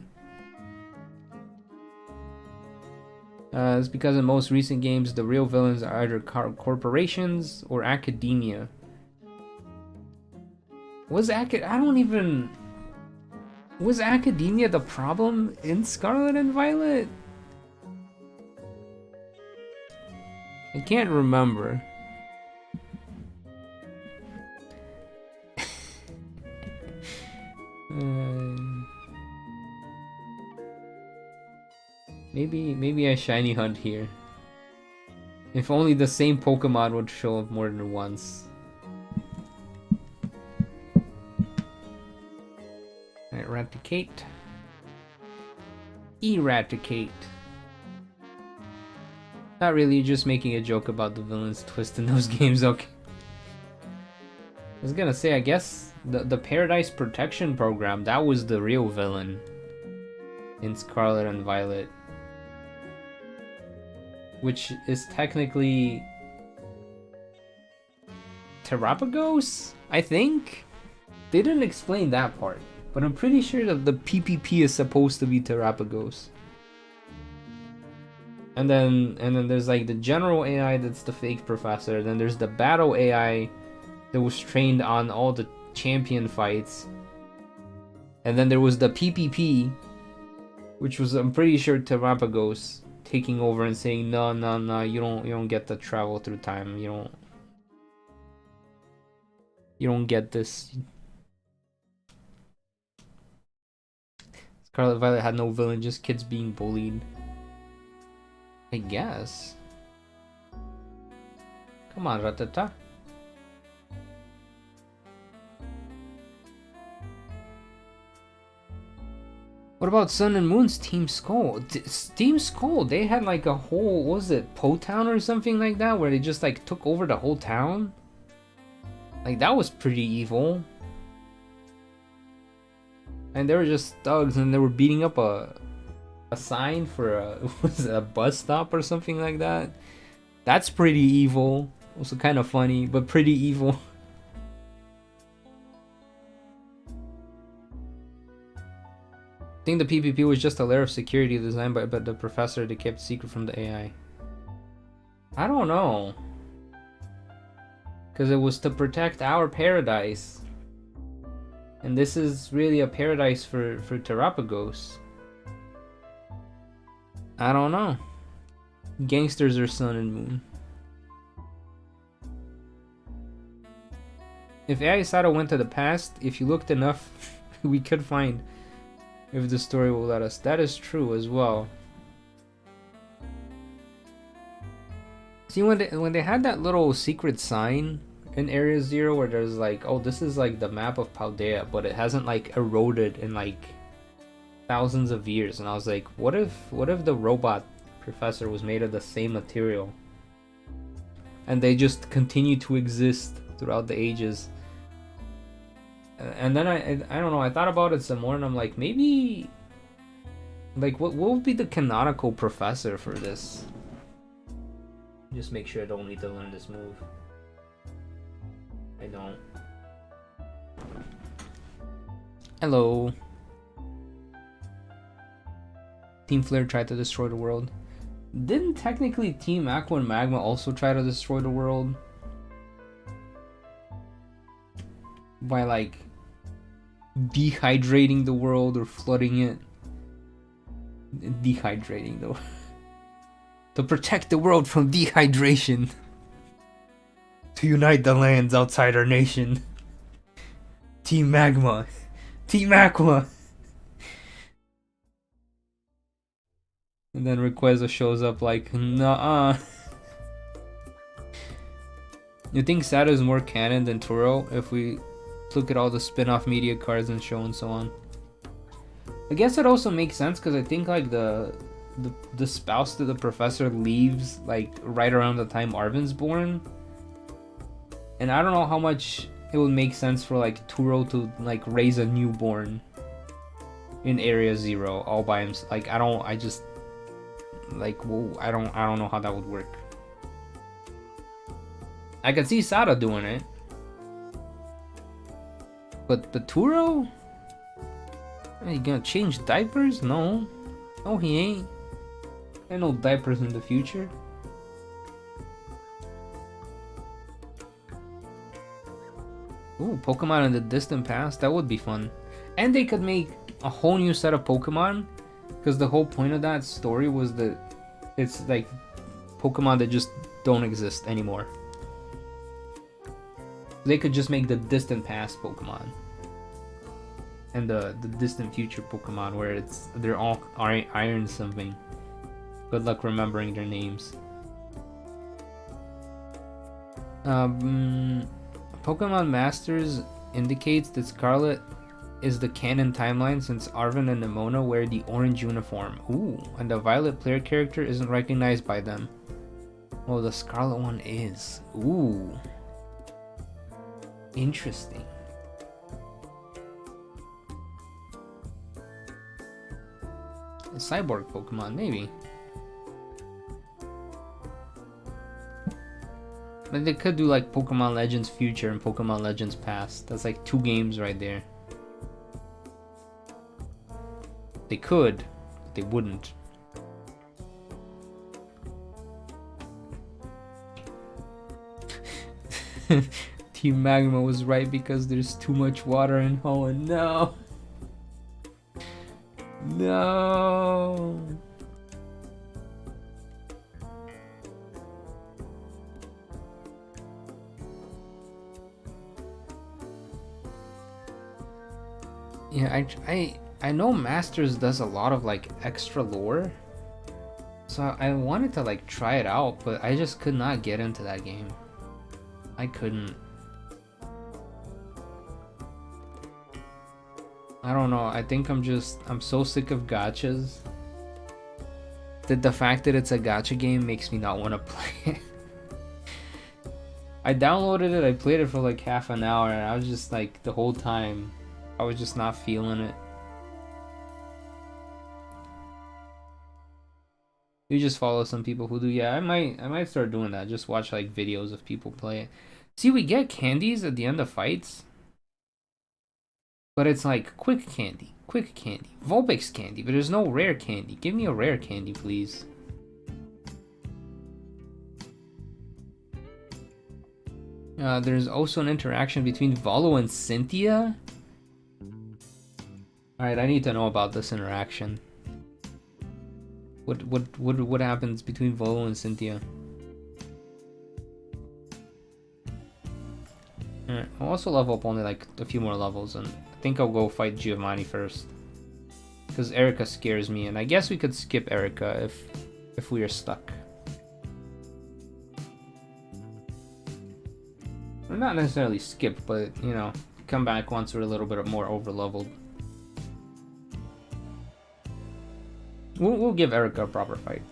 It's because in most recent games, the real villains are either corporations or academia. Was academia the problem in Scarlet and Violet? I can't remember. Maybe a shiny hunt here. If only the same Pokemon would show up more than once. Eradicate. Eradicate. Not really, just making a joke about the villain's twist in those games, okay. I was gonna say, I guess the Paradise Protection Program, that was the real villain in Scarlet and Violet. Which is technically Terrapagos, I think? They didn't explain that part, but I'm pretty sure that the PPP is supposed to be Terrapagos. And then there's like the general AI that's the fake professor. Then there's the battle AI that was trained on all the champion fights. And then there was the PPP, which was, I'm pretty sure, Terrapagos taking over and saying, no, you don't get to travel through time. You don't get this. Scarlet Violet had no villain, just kids being bullied, I guess. Come on, Ratata. What about Sun and Moon's Team Skull? Team Skull, they had like a whole, what was it, Po Town or something like that, where they just like took over the whole town? Like, that was pretty evil. And they were just thugs, and they were beating up a sign for was it a bus stop or something like that? That's pretty evil. Also kind of funny, but pretty evil. I think the PPP was just a layer of security designed by the professor that kept secret from the AI. I don't know. Because it was to protect our paradise. And this is really a paradise for Terrapagos. I don't know. Gangsters are Sun and Moon. If AI Sato went to the past, if you looked enough, we could find if the story will let us. That is true as well. See, when they had that little secret sign in Area Zero where there's like, oh, this is like the map of Paldea, but it hasn't like eroded in like thousands of years, and I was like, what if the robot professor was made of the same material and they just continue to exist throughout the ages? And then I don't know, I thought about it some more, and I'm like, maybe like what would be the canonical professor for this? Just make sure I don't need to learn this move. I don't. Hello. Team Flare tried to destroy the world. Didn't technically Team Aqua and Magma also try to destroy the world? By like dehydrating the world or flooding it Dehydrating though. To protect the world from dehydration. To unite the lands outside our nation. Team Magma. Team Aqua. And then Rayquaza shows up like, nah. You think Sada is more canon than Turo if we look at all the spin-off media cards and show and so on? I guess it also makes sense because I think like the spouse to the professor leaves like right around the time Arven's born. And I don't know how much it would make sense for like Turo to like raise a newborn in Area Zero all by himself. Like I don't know how that would work. I could see Sada doing it. But the Turo? Are you gonna change diapers? No. No, he ain't. Ain't no diapers in the future. Ooh, Pokemon in the distant past? That would be fun. And they could make a whole new set of Pokemon. Because the whole point of that story was that it's like Pokemon that just don't exist anymore. They could just make the distant past Pokemon. And the distant future Pokemon where they're all iron something. Good luck remembering their names. Pokemon Masters indicates that Scarlet is the canon timeline since Arven and Nemona wear the orange uniform. Ooh, and the Violet player character isn't recognized by them. Oh, the Scarlet one is. Ooh. Interesting. A cyborg Pokemon, maybe. But they could do like Pokemon Legends Future and Pokemon Legends Past. That's like 2 games right there. They could, but they wouldn't. Team Magma was right because there's too much water in Hoenn. No! No! Yeah, I know Masters does a lot of like extra lore, so I wanted to like try it out, but I just could not get into that game. I couldn't. I don't know, I think I'm so sick of gachas that the fact that it's a gacha game makes me not want to play it. I downloaded it, I played it for like half an hour, and I was just like, the whole time, I was just not feeling it. You just follow some people who do. Yeah, I might start doing that. Just watch like videos of people play it. See, we get candies at the end of fights, but it's like quick candy, Vulpix candy, but there's no rare candy. Give me a rare candy, please. There's also an interaction between Volo and Cynthia. Alright, I need to know about this interaction. What happens between Volo and Cynthia? Alright, I'll also level up only like a few more levels, and I think I'll go fight Giovanni first. Because Erika scares me, and I guess we could skip Erika if we are stuck. Or not necessarily skip, but you know, come back once we're a little bit more over leveled. We'll give Erika a proper fight.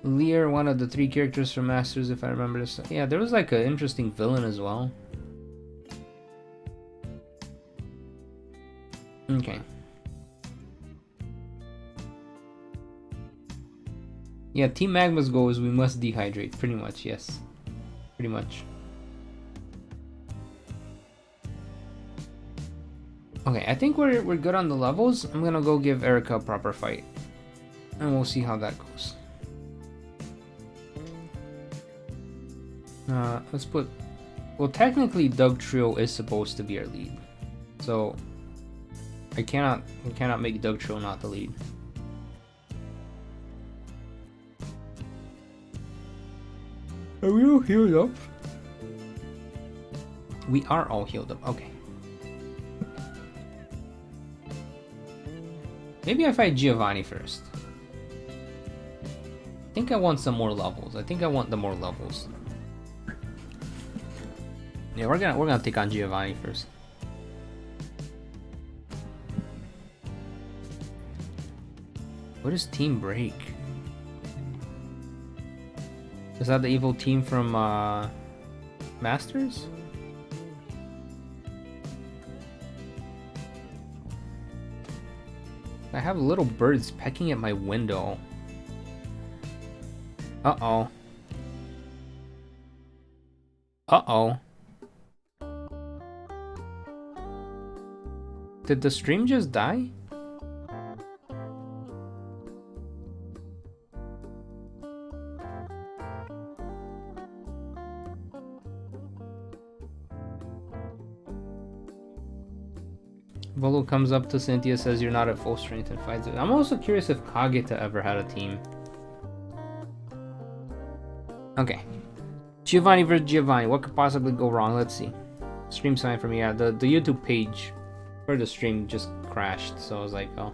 Lear, one of the 3 characters from Masters, if I remember this. Yeah, there was like an interesting villain as well. Okay. Yeah, Team Magma's goal is we must dehydrate. Pretty much, yes. Pretty much. Okay, I think we're good on the levels. I'm gonna go give Erika a proper fight. And we'll see how that goes. Let's put... Well, technically, Doug Trio is supposed to be our lead. So... I cannot make Doug Troll not the lead. Are we all healed up? We are all healed up. Okay. Maybe I fight Giovanni first. I think I want some more levels. I think I want the more levels. Yeah, we're gonna take on Giovanni first. What is Team Break? Is that the evil team from Masters? I have little birds pecking at my window. Uh-oh. Uh-oh. Did the stream just die? Volo comes up to Cynthia, says you're not at full strength and fights it. I'm also curious if Kageta ever had a team. Okay. Giovanni versus Giovanni. What could possibly go wrong? Let's see. Stream sign for me. Yeah, the YouTube page for the stream just crashed, so I was like, oh.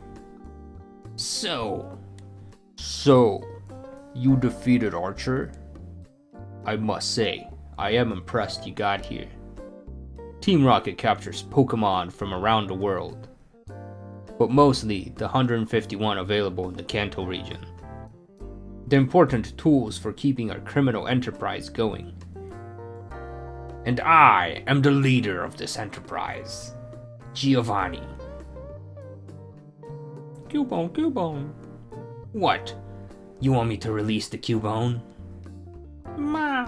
So, you defeated Archer? I must say, I am impressed you got here. Team Rocket captures Pokemon from around the world, but mostly the 151 available in the Kanto region. The important tools for keeping our criminal enterprise going. And I am the leader of this enterprise, Giovanni. Cubone. What? You want me to release the Cubone? Ma.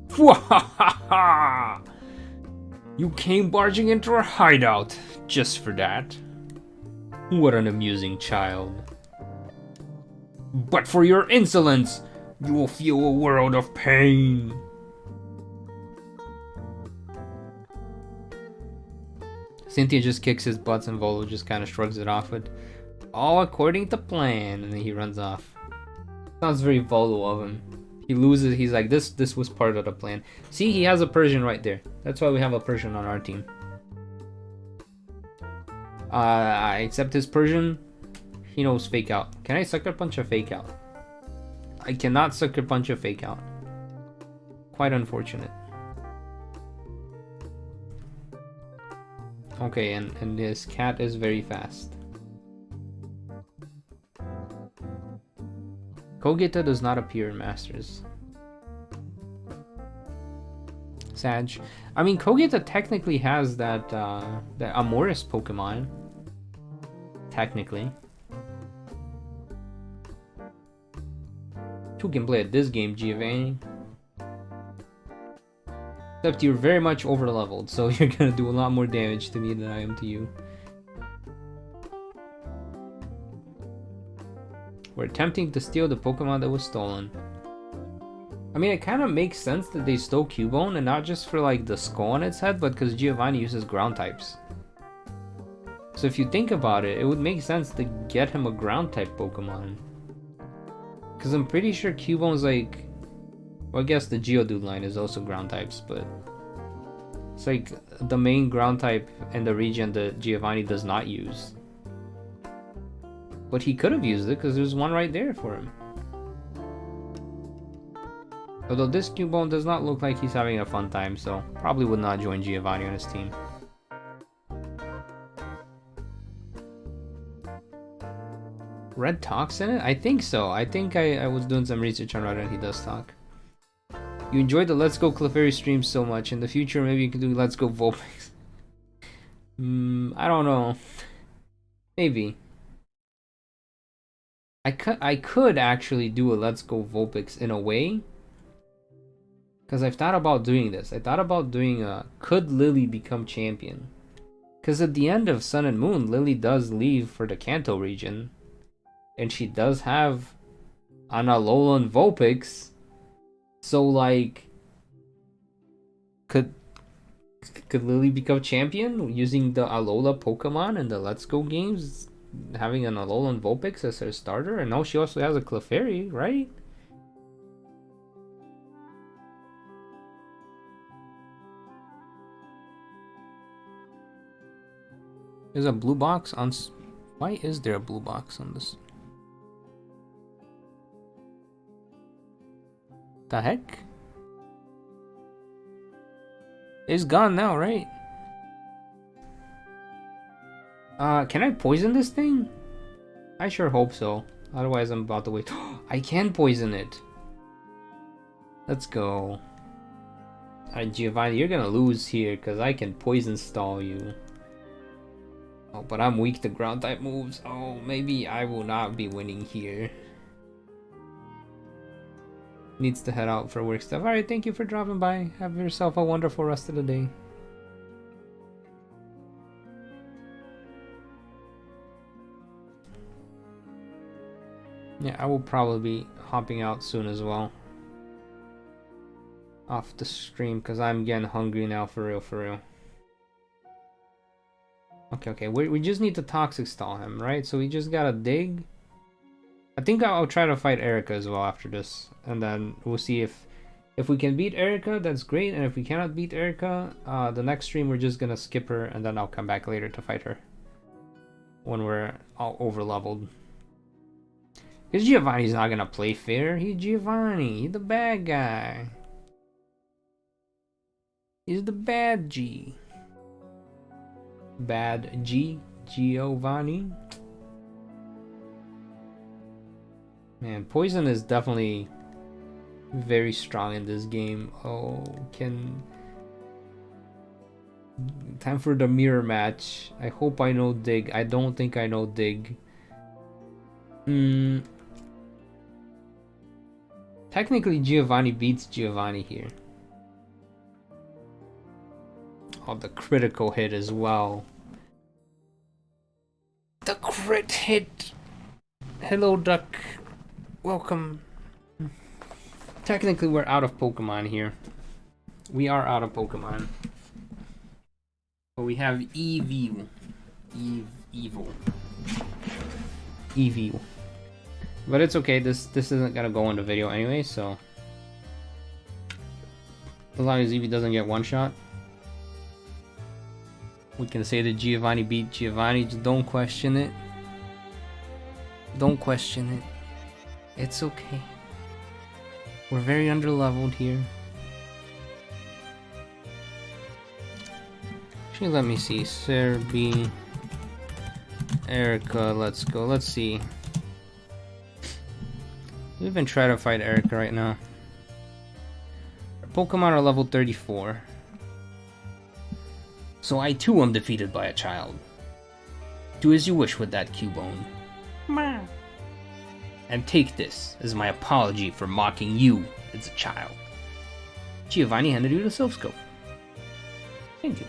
Fwahaha! You came barging into our hideout just for that. What an amusing child. But for your insolence, you will feel a world of pain. Cynthia just kicks his butts and Volo just kind of shrugs it off with, all according to plan, and then he runs off. Sounds very Volo of him. He loses, he's like, this was part of the plan. See, he has a Persian right there. That's why we have a Persian on our team. I accept his Persian. He knows Fake Out. Can I Sucker Punch a Fake Out? I cannot Sucker Punch a Fake Out. Quite unfortunate. Okay, and this cat is very fast. Kogeta does not appear in Masters. Sag. I mean, Kogeta technically has that Amoris Pokemon. Technically. Who can play at this game, Giovanni? Except you're very much over-leveled, so you're gonna do a lot more damage to me than I am to you. We're attempting to steal the Pokemon that was stolen. I mean, it kind of makes sense that they stole Cubone, and not just for like the skull on its head, but because Giovanni uses ground types. So if you think about it, it would make sense to get him a ground type Pokemon. Because I'm pretty sure Cubone's like... Well, I guess the Geodude line is also ground types, but... It's like the main ground type in the region that Giovanni does not use. But he could have used it because there's one right there for him. Although this Cubone does not look like he's having a fun time, so probably would not join Giovanni on his team. Red talks in it? I think so. I think I was doing some research on Red and he does talk. You enjoyed the Let's Go Clefairy stream so much. In the future, maybe you can do Let's Go Vulpix. I don't know. Maybe. I could actually do a Let's Go Vulpix in a way. Because I've thought about doing this. I thought about doing a... Could Lily become champion? Because at the end of Sun and Moon, Lily does leave for the Kanto region. And she does have an Alolan Vulpix. So, like... Could Lily become champion using the Alola Pokemon in the Let's Go games? Having an Alolan Vulpix as her starter? And now she also has a Clefairy, right? There's a blue box on... Why is there a blue box on this? The heck? It's gone now, right? Can I poison this thing? I sure hope so. Otherwise, I'm about to wait. I can poison it. Let's go. Alright, Giovanni, you're gonna lose here because I can poison stall you. Oh, but I'm weak to ground type moves. Oh, maybe I will not be winning here. Needs to head out for work stuff. Alright, thank you for dropping by. Have yourself a wonderful rest of the day. Yeah, I will probably be hopping out soon as well. Off the stream because I'm getting hungry now for real, for real. Okay, we just need to toxic stall him, right? So we just gotta dig. I think I'll try to fight Erika as well after this, and then we'll see if we can beat Erika, that's great, and if we cannot beat Erika, the next stream we're just gonna skip her, and then I'll come back later to fight her when we're all over leveled. Because Giovanni's not gonna play fair. He's Giovanni, he's the bad guy. He's the bad G. Bad G, Giovanni. Man, poison is definitely very strong in this game. Oh, time for the mirror match. I hope I know dig. I don't think I know dig. Technically, Giovanni beats Giovanni here. Oh, the critical hit as well. The crit hit. Hello, duck. Welcome. Technically, we're out of Pokemon here. We are out of Pokemon. But we have Eevee. Eevee. But it's okay. This isn't gonna go in the video anyway, so as long as Eevee doesn't get one shot, we can say that Giovanni beat Giovanni. Just don't question it. Don't question it. It's okay. We're very underleveled here. Actually, let me see. Serbi, Erika, let's go. Let's see. We'll even try to fight Erika right now. Our Pokemon are level 34. So I too am defeated by a child. Do as you wish with that Cubone. And take this as my apology for mocking you as a child. Giovanni handed you the Silph Scope. Thank you.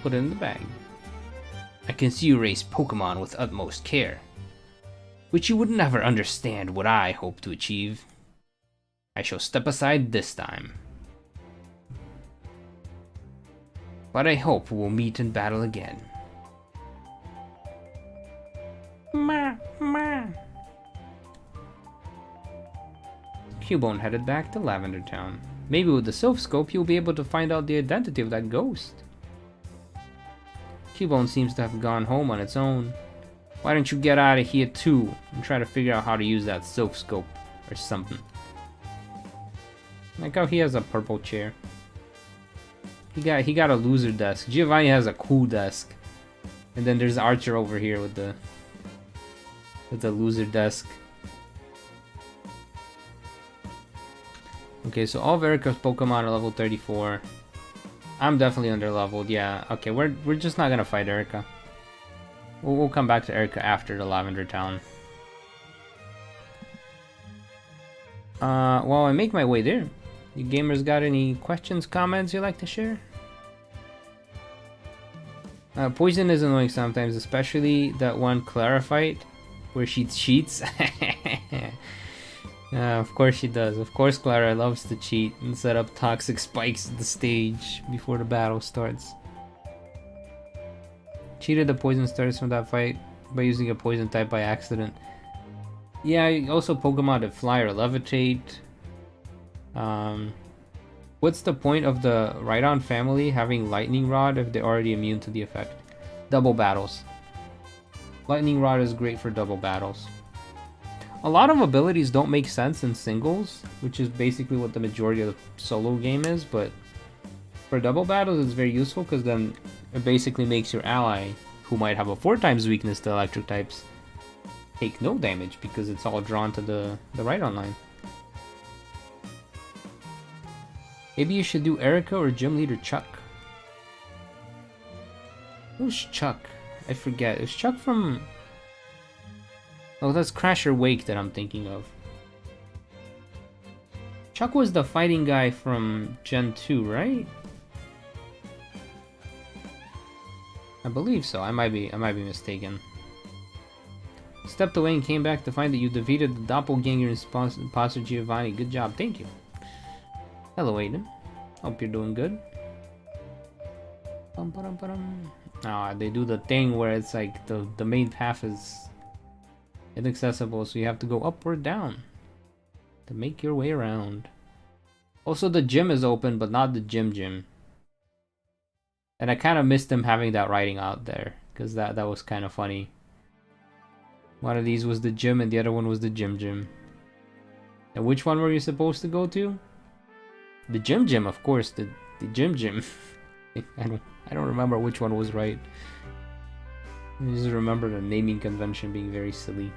Put it in the bag. I can see you raise Pokemon with utmost care, which you would never understand what I hope to achieve. I shall step aside this time. But I hope we'll meet in battle again. Cubone headed back to Lavender Town. Maybe with the Silph Scope you'll be able to find out the identity of that ghost. Cubone seems to have gone home on its own. Why don't you get out of here too and try to figure out how to use that Silph Scope or something. Like how he has a purple chair. He got a loser desk. Giovanni has a cool desk. And then there's Archer over here with the loser desk. Okay, so all of Erika's Pokemon are level 34. I'm definitely underleveled, yeah. Okay, we're just not gonna fight Erika. We'll come back to Erika after the Lavender Town. While I make my way there, you gamers got any questions, comments you'd like to share? Poison is annoying sometimes, especially that one Clara fight where she cheats. Yeah, of course she does. Of course Clara loves to cheat and set up toxic spikes at the stage before the battle starts. Cheated the poison starters from that fight by using a poison type by accident. Yeah, also Pokemon that fly or levitate. What's the point of the Rhydon family having Lightning Rod if they're already immune to the effect? Double battles. Lightning Rod is great for double battles. A lot of abilities don't make sense in singles, which is basically what the majority of the solo game is, but for double battles it's very useful because then it basically makes your ally, who might have a 4 times weakness to electric types, take no damage because it's all drawn to the Rhydon line. Maybe you should do Erika or Gym Leader Chuck. Who's Chuck? I forget. Is Chuck from... Oh, that's Crasher Wake that I'm thinking of. Chuck was the fighting guy from Gen 2, right? I believe so. I might be mistaken. Stepped away and came back to find that you defeated the doppelganger imposter Giovanni. Good job. Thank you. Hello, Aiden. Hope you're doing good. They do the thing where it's like the main path is inaccessible, so you have to go up or down to make your way around. Also, the gym is open, but not the gym. And I kind of missed them having that writing out there, because that was kind of funny. One of these was the gym, and the other one was the gym. And which one were you supposed to go to? The gym, of course. The gym. I don't remember which one was right. I just remember the naming convention being very silly.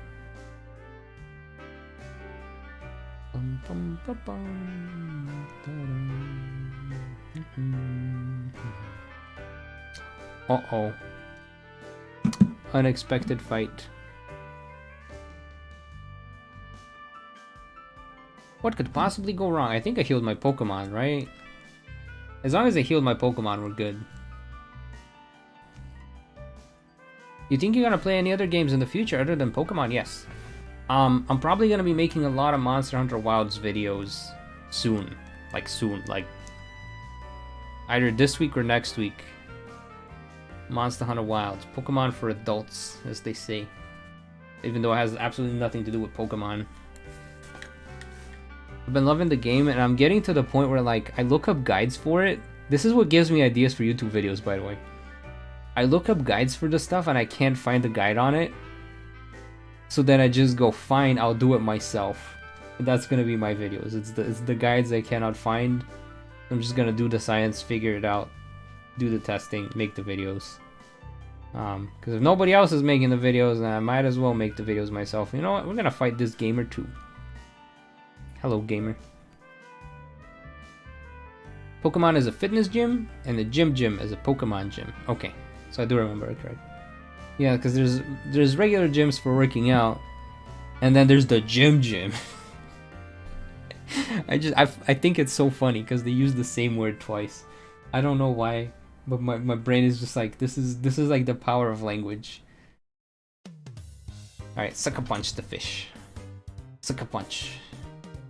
Uh-oh. Unexpected fight. What could possibly go wrong? I think I healed my Pokemon, right? As long as I healed my Pokemon, we're good. You think you're gonna play any other games in the future other than Pokemon? Yes. I'm probably gonna be making a lot of Monster Hunter Wilds videos soon. Like either this week or next week. Monster Hunter Wilds. Pokemon for adults, as they say. Even though it has absolutely nothing to do with Pokemon. I've been loving the game, and I'm getting to the point where, like, I look up guides for it. This is what gives me ideas for YouTube videos, by the way. I look up guides for the stuff, and I can't find the guide on it. So then I just go, fine, I'll do it myself. And that's gonna be my videos. It's the guides I cannot find. I'm just gonna do the science, figure it out, do the testing, make the videos. Because if nobody else is making the videos, then I might as well make the videos myself. You know what? We're gonna fight this gamer too. Hello, gamer. Pokemon is a fitness gym, and the gym is a Pokemon gym. Okay, so I do remember it correct. Yeah, because there's regular gyms for working out, and then there's the gym. I think it's so funny because they use the same word twice. I don't know why, but my brain is just like, this is like the power of language. All right, sucker punch the fish. Sucker punch.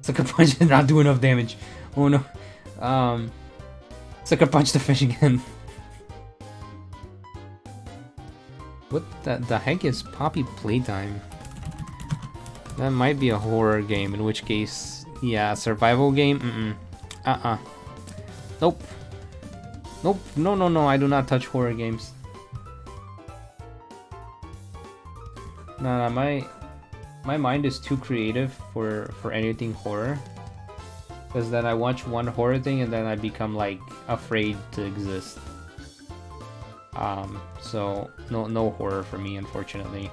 Sucker punch did not do enough damage. Oh no. Sucker punch the fish again. What the heck is Poppy Playtime? That might be a horror game, in which case, yeah, survival game? Nope. Nope. No, I do not touch horror games. Nah, my mind is too creative for anything horror. Because then I watch one horror thing and then I become like afraid to exist. So no horror for me, unfortunately.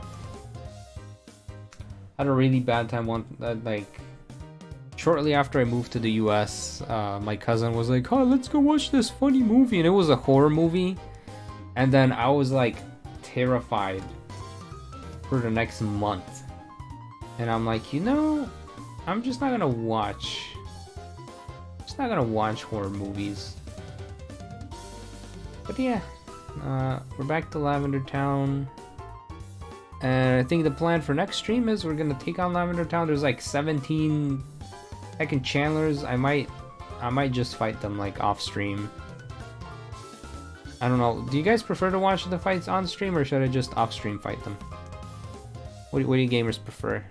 I had a really bad time like shortly after I moved to the US. My cousin was like, "Oh, let's go watch this funny movie," and it was a horror movie. And then I was like terrified for the next month. And I'm like, you know, I'm just not gonna watch horror movies. But yeah, we're back to Lavender Town. And I think the plan for next stream is we're gonna take on Lavender Town. There's like 17 heckin' channelers. I might just fight them like off stream. I don't know. Do you guys prefer to watch the fights on stream, or should I just off stream fight them? What do you gamers prefer?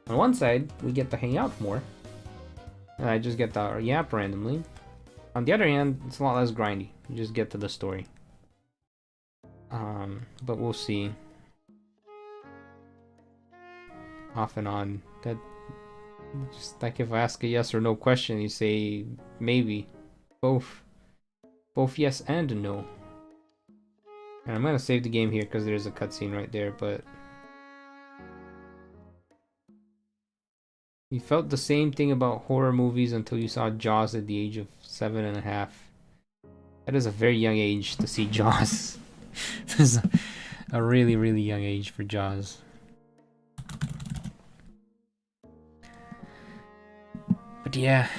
On one side, we get to hang out more, and I just get to yap randomly. On the other hand, it's a lot less grindy. You just get to the story. But we'll see. Off and on. That just like if I ask a yes or no question, you say maybe. Both yes and no. And I'm gonna save the game here because there's a cutscene right there, but you felt the same thing about horror movies until you saw Jaws at the age of 7.5. That is a very young age to see Jaws. This is a really, really young age for Jaws. But yeah,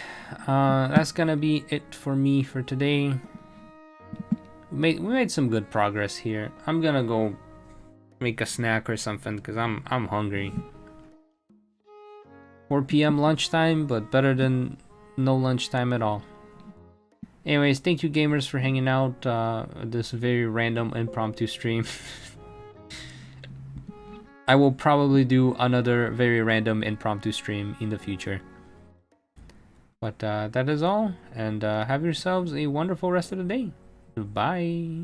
that's gonna be it for me for today. We made some good progress here. I'm gonna go make a snack or something because I'm hungry. 4 p.m. lunchtime, but better than no lunchtime at all. Anyways, thank you gamers for hanging out this very random impromptu stream. I will probably do another very random impromptu stream in the future. But that is all, and have yourselves a wonderful rest of the day. Bye.